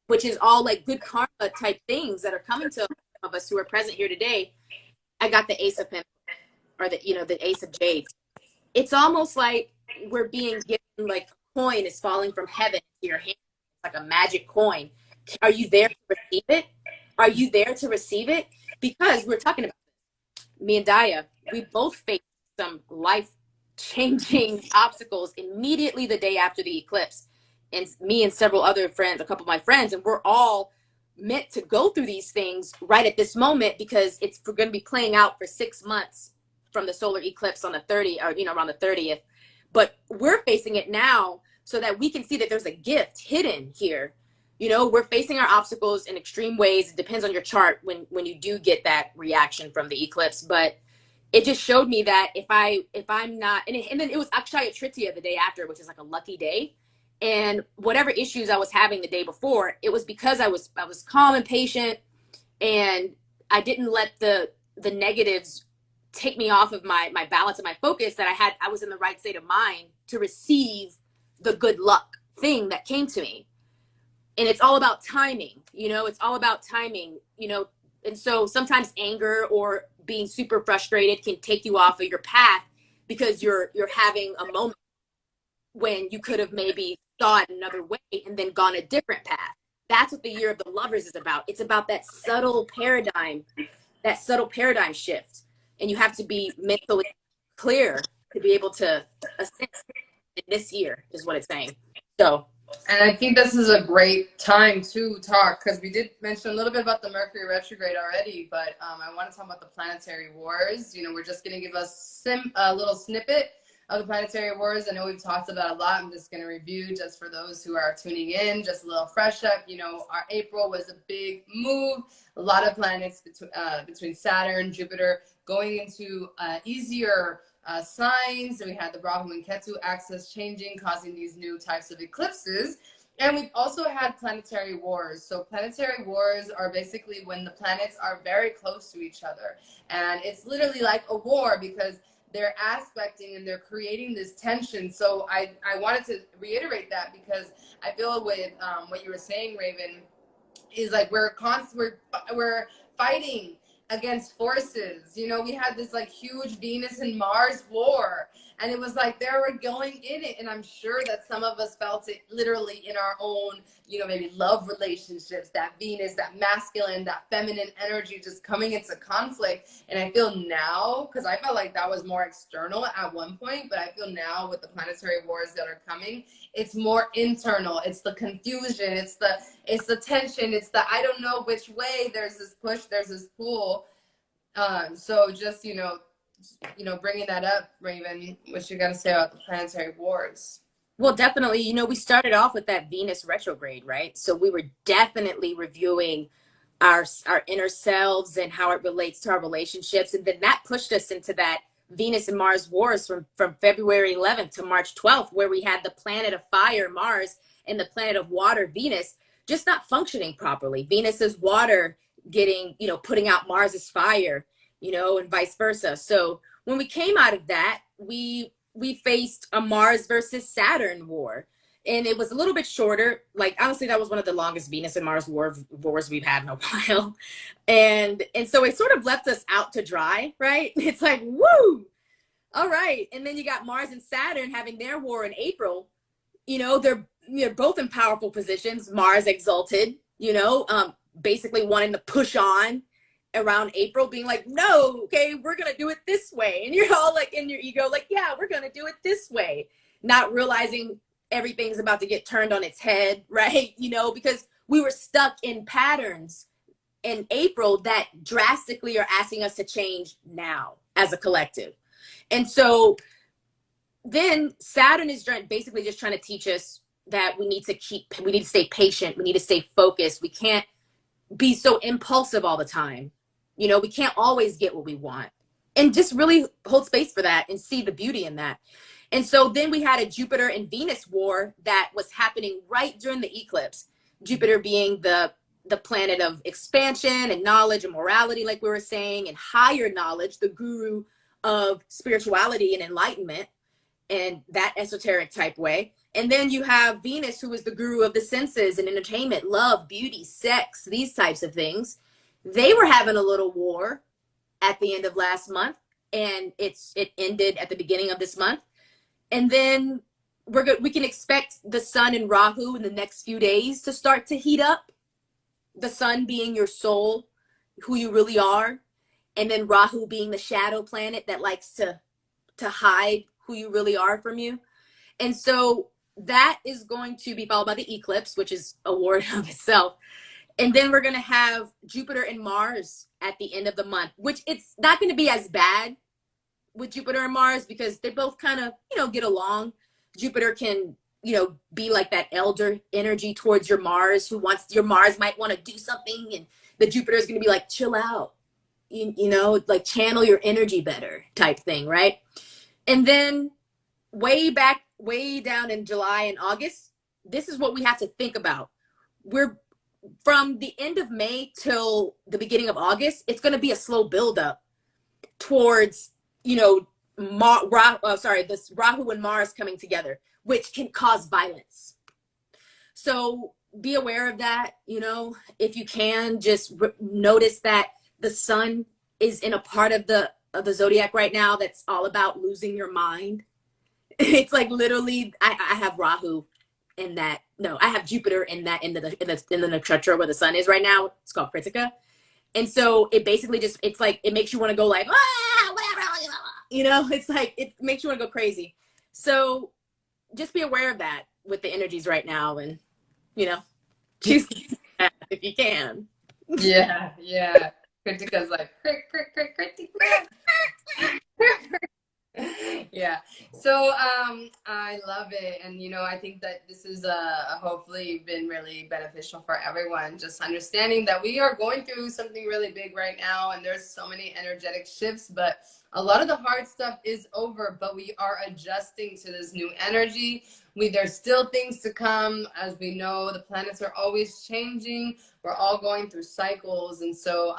B: which is all like good karma type things that are coming to of us who are present here today. I got the Ace of Pentacles, or the Ace of Jades. It's almost like we're being given, like a coin is falling from heaven to your hand, like a magic coin. Are you there to receive it? Are you there to receive it? Because we're talking about this. Me and Daya, we both faced some life-changing obstacles immediately the day after the eclipse. And me and several other friends, a couple of my friends, and we're all meant to go through these things right at this moment because we're going to be playing out for 6 months from the solar eclipse on the 30th, or around the 30th. But we're facing it now so that we can see that there's a gift hidden here. We're facing our obstacles in extreme ways. It depends on your chart when you do get that reaction from the eclipse. But it just showed me that if I'm not, and then it was Akshaya Tritiya the day after, which is like a lucky day. And whatever issues I was having the day before, it was because I was calm and patient, and I didn't let the negatives take me off of my balance and my focus, that I was in the right state of mind to receive the good luck thing that came to me. And it's all about timing, it's all about timing, and so sometimes anger or being super frustrated can take you off of your path because you're having a moment when you could have maybe thought another way and then gone a different path. That's what the Year of the Lovers is about. It's about that subtle paradigm shift. And you have to be mentally clear to be able to ascend in this year, is what it's saying. So,
A: and I think this is a great time to talk, because we did mention a little bit about the Mercury retrograde already, but I want to talk about the planetary wars. We're just going to give a little snippet of the planetary wars. I know we've talked about a lot. I'm just going to review just for those who are tuning in, just a little fresh up. Our April was a big move. A lot of planets between Saturn, Jupiter going into easier signs. And we had the Rahu and Ketu axis changing, causing these new types of eclipses. And we've also had planetary wars. So planetary wars are basically when the planets are very close to each other. And it's literally like a war because they're aspecting and they're creating this tension. So I wanted to reiterate that because I feel with what you were saying, Raven, is like we're fighting against forces. We had this like huge Venus and Mars war, and it was like they were going in it. And I'm sure that some of us felt it literally in our own, maybe love relationships, that Venus, that masculine, that feminine energy just coming into conflict. And I feel now, because I felt like that was more external at one point, but I feel now with the planetary wars that are coming, it's more internal. It's the confusion. It's the tension. It's the I don't know which way. There's this push. There's this pull. So just bringing that up, Raven, what you got to say about the planetary wars?
B: Well, definitely, we started off with that Venus retrograde, right? So we were definitely reviewing our inner selves and how it relates to our relationships, and then that pushed us into that Venus and Mars wars from February 11th to March 12th, where we had the planet of fire, Mars, and the planet of water, Venus, just not functioning properly. Venus is water getting, putting out Mars's fire, and vice versa. So when we came out of that, we faced a Mars versus Saturn war. And it was a little bit shorter. Like, honestly, that was one of the longest Venus and Mars wars we've had in a while. And so it sort of left us out to dry, right? It's like, woo, all right. And then you got Mars and Saturn having their war in April. They're both in powerful positions. Mars exalted, basically wanting to push on around April, being like, no, okay, we're going to do it this way. And you're all like in your ego, like, yeah, we're going to do it this way. Not realizing everything's about to get turned on its head, right? Because we were stuck in patterns in April that drastically are asking us to change now as a collective. And so then Saturn is basically just trying to teach us that we need to stay patient. We need to stay focused. We can't be so impulsive all the time. We can't always get what we want, and just really hold space for that and see the beauty in that. And so then we had a Jupiter and Venus war that was happening right during the eclipse. Jupiter being the planet of expansion and knowledge and morality, like we were saying, and higher knowledge, the guru of spirituality and enlightenment and that esoteric type way. And then you have Venus, who is the guru of the senses and entertainment, love, beauty, sex, these types of things. They were having a little war at the end of last month, and it ended at the beginning of this month. And then we can expect the sun and Rahu in the next few days to start to heat up. The sun being your soul, who you really are, and then Rahu being the shadow planet that likes to hide who you really are from you. And so that is going to be followed by the eclipse, which is a war in of itself. And then we're going to have Jupiter and Mars at the end of the month, which it's not going to be as bad with Jupiter and Mars because they both kind of, get along. Jupiter can, be like that elder energy towards your Mars, your Mars might want to do something, and the Jupiter is going to be like, chill out, like channel your energy better type thing, right? And then way down in July and August, this is what we have to think about. We're from the end of May till the beginning of August, it's going to be a slow buildup towards, this Rahu and Mars coming together, which can cause violence. So be aware of that. If you can, just notice that the sun is in a part of the zodiac right now that's all about losing your mind. It's like literally, I have Rahu in that. No, I have Jupiter in that in the nakshatra where the sun is right now. It's called Kritika, and so it basically it's like it makes you want to go like whatever, it's like it makes you want to go crazy. So just be aware of that with the energies right now, and choose if you can.
A: Yeah. Kritika's like Kritika. Yeah. So I love it, and I think that this is hopefully been really beneficial for everyone. Just understanding that we are going through something really big right now, and there's so many energetic shifts, but a lot of the hard stuff is over. But we are adjusting to this new energy. There's still things to come. As we know, the planets are always changing. We're all going through cycles. And so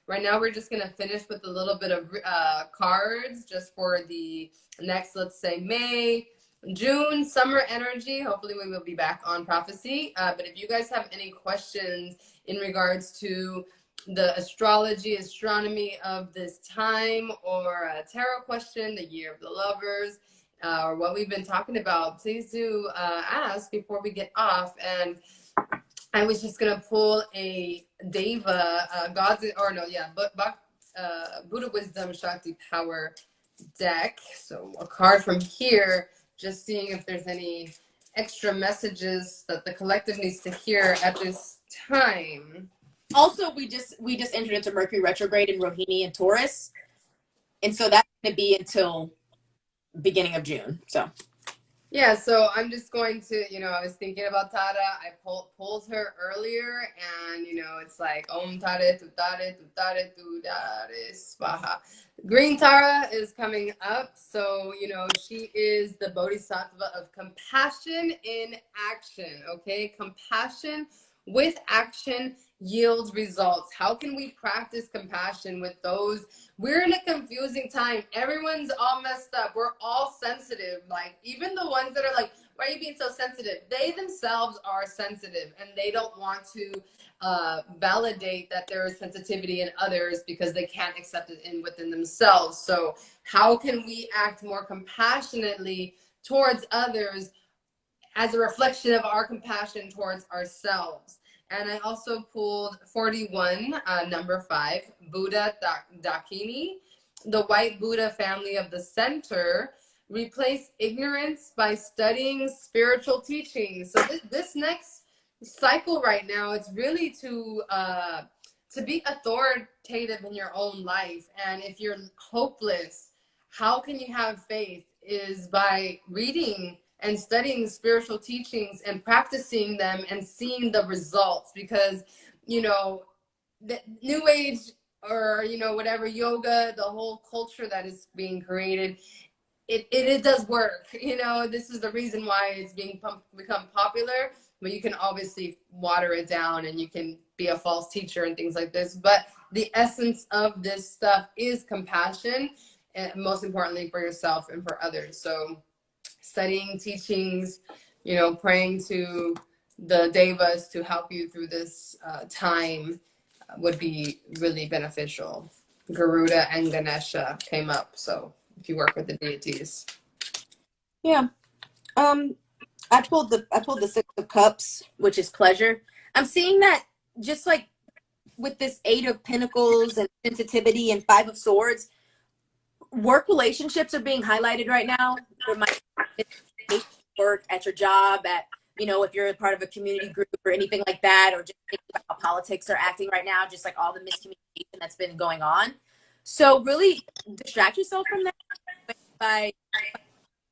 A: right now we're just going to finish with a little bit of cards just for the next, let's say, May, June, summer energy. Hopefully we will be back on prophecy. But if you guys have any questions in regards to the astronomy of this time, or a tarot question, the year of the lovers, or what we've been talking about, please do ask before we get off. And I was just gonna pull a Deva, Buddha Wisdom Shakti Power deck. So a card from here, just seeing if there's any extra messages that the collective needs to hear at this time.
B: Also, we just entered into Mercury retrograde in Rohini and Taurus, and so that's gonna be until beginning of June. So
A: Yeah, so I'm just going to, I was thinking about Tara. I pulled her earlier, and it's like Om Tare Tu Tare Tu Tare Tu Tare Swaha. Green Tara is coming up, so she is the Bodhisattva of compassion in action. Okay, compassion with action yields results. How can we practice compassion with those? We're in a confusing time. Everyone's all messed up. We're all sensitive. Like, even the ones that are like, why are you being so sensitive? They themselves are sensitive, and they don't want to validate that there is sensitivity in others because they can't accept it within themselves. So how can we act more compassionately towards others as a reflection of our compassion towards ourselves? And I also pulled 41, number 5, Buddha Dakini, the white Buddha family of the center. Replace ignorance by studying spiritual teachings. So this next cycle right now, it's really to be authoritative in your own life. And if you're hopeless, how can you have faith? Is by reading and studying spiritual teachings and practicing them and seeing the results. Because the new age, or whatever, yoga, the whole culture that is being created, it does work. This is the reason why it's become popular, but you can obviously water it down, and you can be a false teacher and things like this. But the essence of this stuff is compassion, and most importantly for yourself and for others. So studying teachings, praying to the devas to help you through this time would be really beneficial. Garuda and Ganesha came up, so if you work with the deities.
B: Yeah. I pulled the Six of Cups, which is pleasure. I'm seeing that just like with this Eight of Pentacles and sensitivity and Five of Swords, work relationships are being highlighted right now. There might be work at your job, at if you're a part of a community group or anything like that, or just thinking about how politics are acting right now, just like all the miscommunication that's been going on. So really distract yourself from that by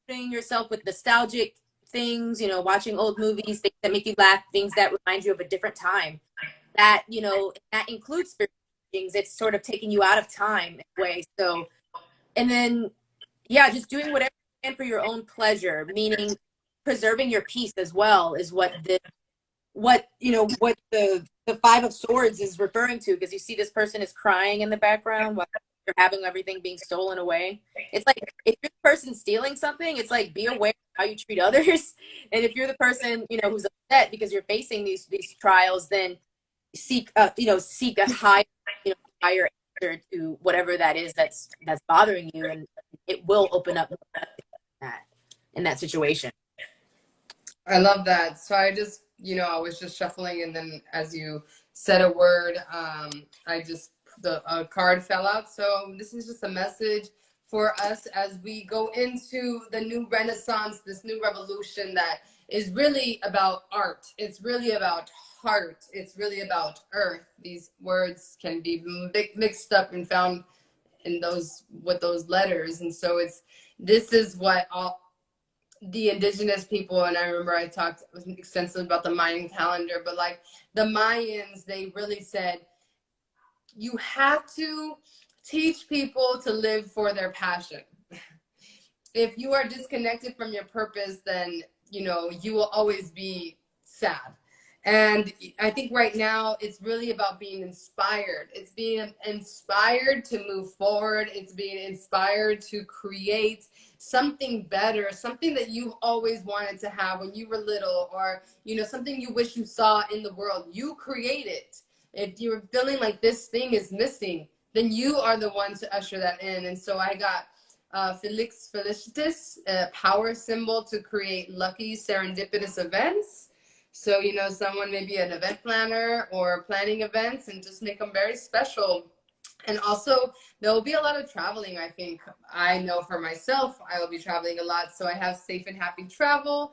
B: putting yourself with nostalgic things, watching old movies, things that make you laugh, things that remind you of a different time. That, that includes spiritual things. It's sort of taking you out of time in a way. So, and then, yeah, just doing whatever you can for your own pleasure, meaning preserving your peace as well is what the Five of Swords is referring to, because you see this person is crying in the background while you're having everything being stolen away. It's like, if you're the person stealing something, it's like, be aware of how you treat others. And if you're the person, who's upset because you're facing these trials, then seek a higher, higher answer to whatever that is that's bothering you, and it will open up in that situation.
A: I love that. So I just, I was just shuffling, and then as you said a word, the card fell out. So this is just a message for us as we go into the new renaissance, this new revolution that is really about art. It's really about heart. It's really about earth. These words can be mixed up and found in those letters. And so this is what all the indigenous people, and I remember I talked extensively about the Mayan calendar, but like the Mayans, they really said, you have to teach people to live for their passion. If you are disconnected from your purpose, then, you will always be sad. And I think right now it's really about being inspired. It's being inspired to move forward. It's being inspired to create something better, something that you've always wanted to have when you were little, or, something you wish you saw in the world. You create it. If you're feeling like this thing is missing, then you are the one to usher that in. And so I got Felix Felicitas, a power symbol to create lucky serendipitous events. So, someone may be an event planner or planning events and just make them very special. And also, there will be a lot of traveling, I think. I know for myself, I will be traveling a lot. So I have safe and happy travel,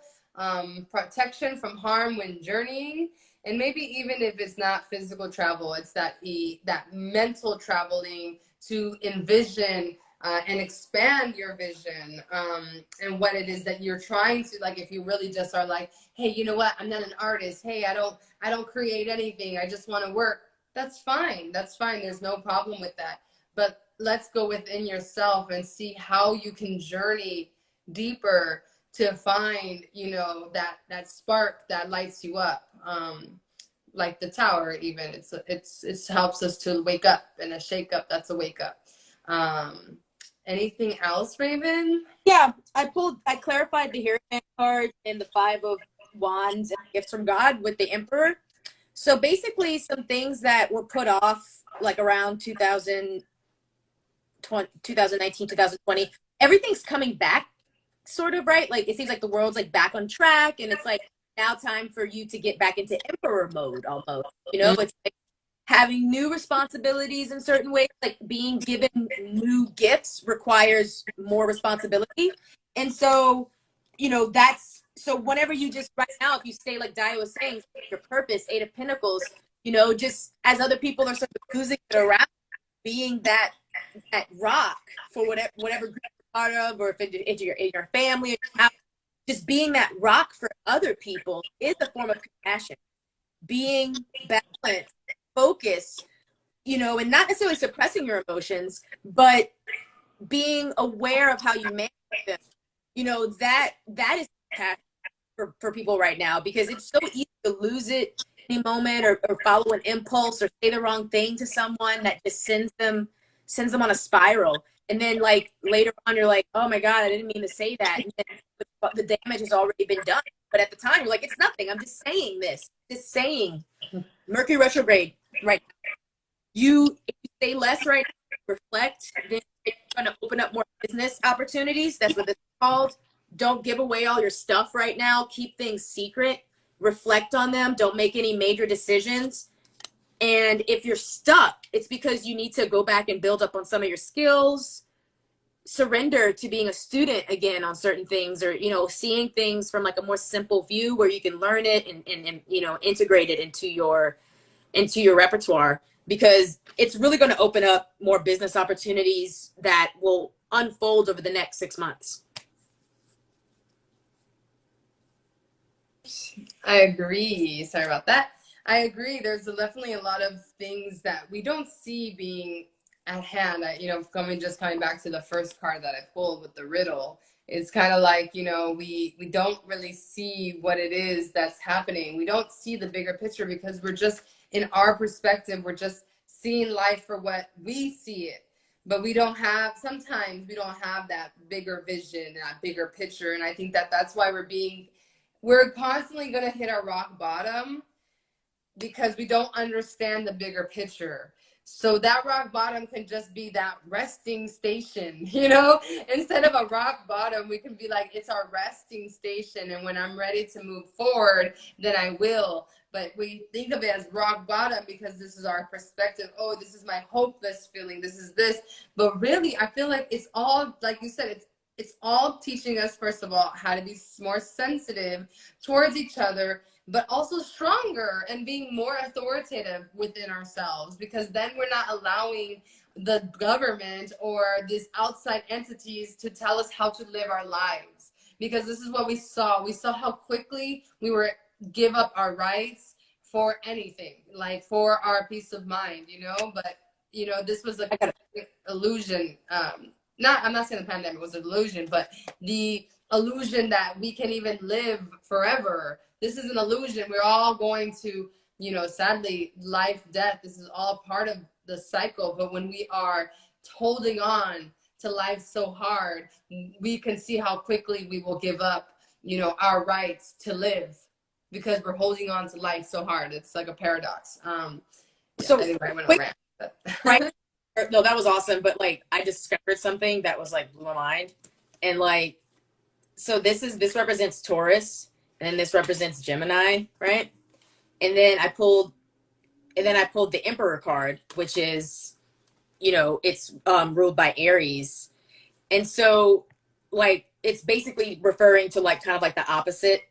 A: protection from harm when journeying. And maybe even if it's not physical travel, it's that mental traveling to envision and expand your vision, and what it is that you're trying to, like, if you really just are like, hey, you know what, I'm not an artist, hey, I don't create anything, I just want to work. That's fine. That's fine. There's no problem with that. But let's go within yourself and see how you can journey deeper to find, that spark that lights you up. Like the tower, even it's helps us to wake up, and a shake up, that's a wake up. Anything else, Raven?
B: Yeah, I clarified the Hierophant card and the Five of Wands and Gifts from God with the Emperor. So basically, some things that were put off, like around 2019, 2020, everything's coming back, sort of, right? Like, it seems like the world's like back on track, and it's like now time for you to get back into Emperor mode almost. It's like having new responsibilities in certain ways, like being given new gifts requires more responsibility. And so, so whenever you just right now, if you stay like Dia was saying, your purpose, Eight of Pentacles, just as other people are sort of losing it around, being that rock for whatever group you're part of, or if it's your family, or your house, just being that rock for other people is a form of compassion. Being balanced, focused, and not necessarily suppressing your emotions, but being aware of how you manage them. That is compassion for people right now, because it's so easy to lose it any moment, or follow an impulse, or say the wrong thing to someone that just sends them on a spiral. And then like later on, you're like, oh my God, I didn't mean to say that. And then the damage has already been done. But at the time, you're like, it's nothing. I'm just saying this. Just saying. Mercury retrograde, right? If you say less right now, reflect, then you're going to open up more business opportunities. That's what this is called. Don't give away all your stuff right now. Keep things secret. Reflect on them. Don't make any major decisions. And if you're stuck, it's because you need to go back and build up on some of your skills. Surrender to being a student again on certain things, or seeing things from like a more simple view where you can learn it and integrate it into your repertoire, because it's really going to open up more business opportunities that will unfold over the next 6 months.
A: I agree. Sorry about that. I agree. There's definitely a lot of things that we don't see being at hand. Coming back to the first card that I pulled with the riddle, it's kind of like, we don't really see what it is that's happening. We don't see the bigger picture, because we're just, in our perspective, we're just seeing life for what we see it. But sometimes we don't have that bigger vision, that bigger picture. And I think that's why we're constantly going to hit our rock bottom, because we don't understand the bigger picture. So that rock bottom can just be that resting station, instead of a rock bottom, we can be like, it's our resting station. And when I'm ready to move forward, then I will. But we think of it as rock bottom because this is our perspective. Oh, this is my hopeless feeling. This is this. But really, I feel like it's all, like you said, it's all teaching us, first of all, how to be more sensitive towards each other, but also stronger and being more authoritative within ourselves, because then we're not allowing the government or these outside entities to tell us how to live our lives. Because this is what we saw. We saw how quickly we were give up our rights for anything, like for our peace of mind, but this was a illusion. I'm not saying the pandemic was an illusion, but the illusion that we can even live forever. This is an illusion. We're all going to, sadly, life, death, this is all part of the cycle. But when we are holding on to life so hard, we can see how quickly we will give up, our rights to live, because we're holding on to life so hard. It's like a paradox.
B: So
A: anyway, I went on rant,
B: right? No, that was awesome. But like, I discovered something that was like blew my mind. And like, so this represents Taurus, and this represents Gemini, right? And then I pulled the Emperor card, which is, it's ruled by Aries. And so like, it's basically referring to like kind of like the opposite,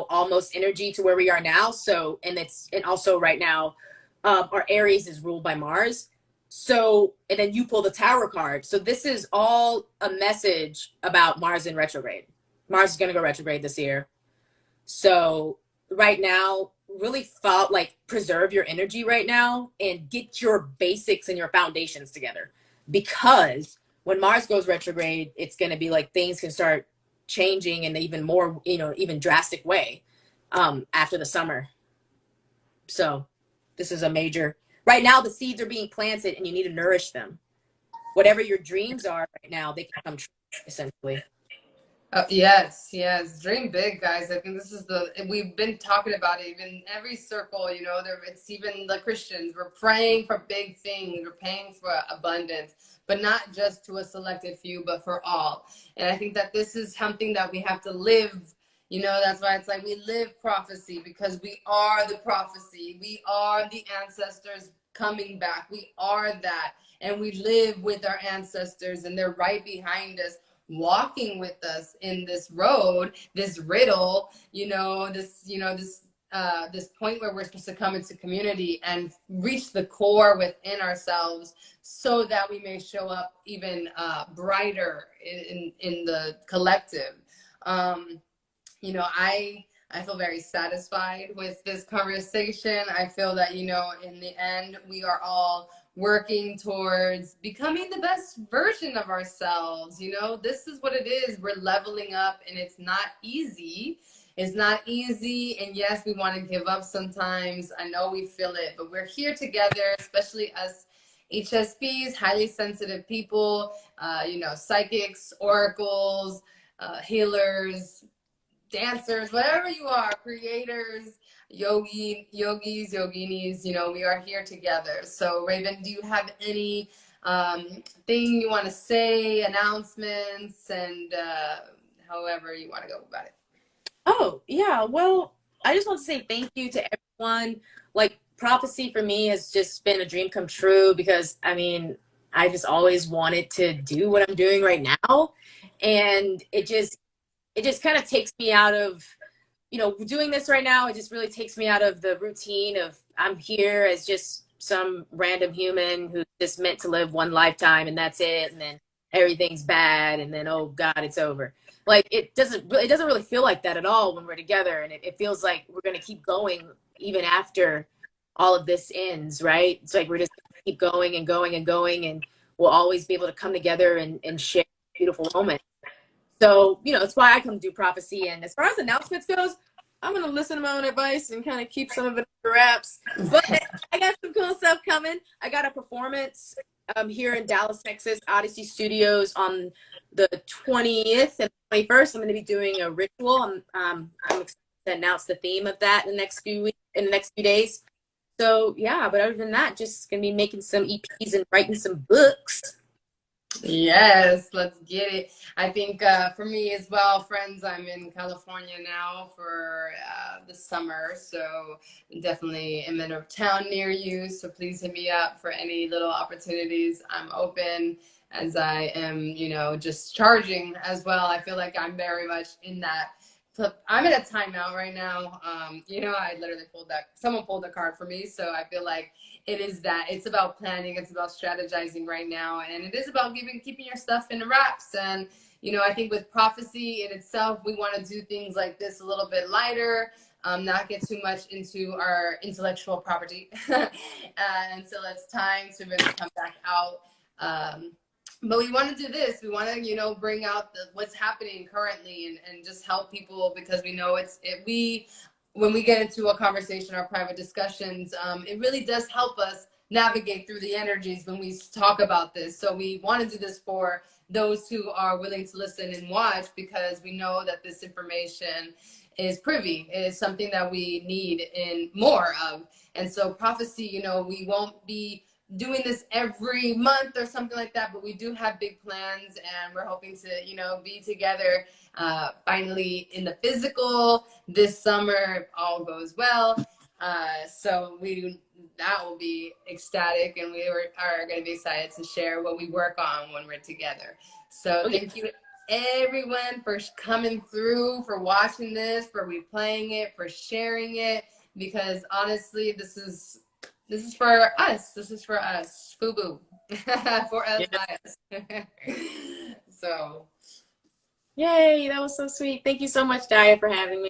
B: almost energy to where we are now. So, and also right now, our Aries is ruled by Mars. So, and then you pull the Tower card. So this is all a message about Mars in retrograde. Mars is going to go retrograde this year. So right now, really thought like preserve your energy right now and get your basics and your foundations together. Because when Mars goes retrograde, it's going to be like things can start changing in even more, even drastic way after the summer. So this is a major, right now the seeds are being planted and you need to nourish them. Whatever your dreams are right now, they can come true essentially.
A: Yes, yes. Dream big, guys. I think this is we've been talking about it even every circle, it's even the Christians. We're praying for big things. We're praying for abundance, but not just to a selected few, but for all. And I think that this is something that we have to live. That's why it's like we live prophecy, because we are the prophecy. We are the ancestors coming back. We are that. And we live with our ancestors, and they're right behind us, walking with us in this road, this riddle, this point where we're supposed to come into community and reach the core within ourselves, so that we may show up even brighter in the collective. I feel very satisfied with this conversation. I feel that, in the end, we are all working towards becoming the best version of ourselves. This is what it is. We're leveling up, and it's not easy. It's not easy. And yes, we want to give up sometimes. I know we feel it, but we're here together, especially us HSPs, highly sensitive people, psychics, oracles, healers, dancers, whatever you are, creators, yogis, yoginis, we are here together. So Raven, do you have any thing you want to say, announcements, and however you want to go about it?
B: Oh, yeah. Well, I just want to say thank you to everyone. Like, prophecy for me has just been a dream come true, because I just always wanted to do what I'm doing right now. And it just kind of takes me out of, doing this right now. It just really takes me out of the routine of I'm here as just some random human who's just meant to live one lifetime, and that's it. And then everything's bad. And then, oh God, it's over. Like, it doesn't really feel like that at all when we're together. And it feels like we're going to keep going even after all of this ends, right? It's like we're just gonna keep going and going and going, and we'll always be able to come together and share beautiful moments. So, it's why I come do prophecy. And as far as announcements goes, I'm going to listen to my own advice and kind of keep some of it under wraps. But I got some cool stuff coming. I got a performance here in Dallas, Texas, Odyssey Studios on the 20th and 21st. I'm going to be doing a ritual. I'm excited to announce the theme of that in the next few weeks, in the next few days. So, yeah, but other than that, just going to be making some EPs and writing some books.
A: Yes, let's get it. I think for me as well, friends, I'm in California now for the summer, so definitely am in a town near you. So please hit me up for any little opportunities. I'm open, as I am, just charging as well. I feel like I'm very much in that. So I'm in a timeout right now. I literally someone pulled a card for me, so I feel like it's about planning, it's about strategizing right now, and it is about keeping your stuff in the wraps. And I think with prophecy in itself, we want to do things like this a little bit lighter, not get too much into our intellectual property until it's time to really come back out. But we want to do this. We want to, bring out what's happening currently, and just help people, because we know when we get into a conversation or private discussions, it really does help us navigate through the energies when we talk about this. So we want to do this for those who are willing to listen and watch, because we know that this information is privy, is something that we need in more of. And so prophecy, we won't be doing this every month or something like that, but we do have big plans, and we're hoping to be together finally in the physical this summer, if all goes well. So that will be ecstatic, and we are going to be excited to share what we work on when we're together. So thank you everyone for coming through, for watching this, for replaying it, for sharing it, because honestly, this is This is for us. This is for us. FUBU. For us,
B: Yeah.
A: by us. So,
B: Yay, that was so sweet. Thank you so much, Daya, for having me.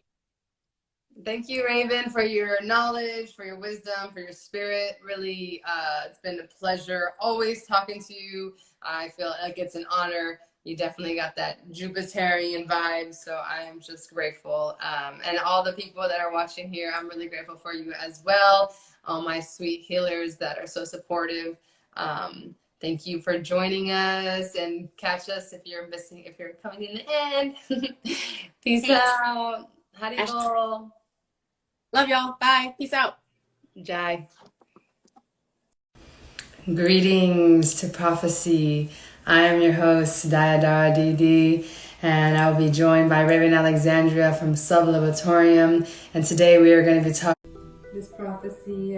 A: thank you, Raven, for your knowledge, for your wisdom, for your spirit. Really, it's been a pleasure always talking to you. I feel like it's an honor. You definitely got that Jupiterian vibe, so I am just grateful. And all the people that are watching here, I'm really grateful for you as well. All my sweet healers that are so supportive. Thank you for joining us, and catch us if you're coming in the end. Peace
B: Peace.
A: out. Haribol.
B: Love y'all. Bye. Peace out.
A: Jai. Greetings to Prophecy. I am your host, Dayadara Didi, and I will be joined by Raven Alexandria from Sublibatorium. And today we are going to be talking this prophecy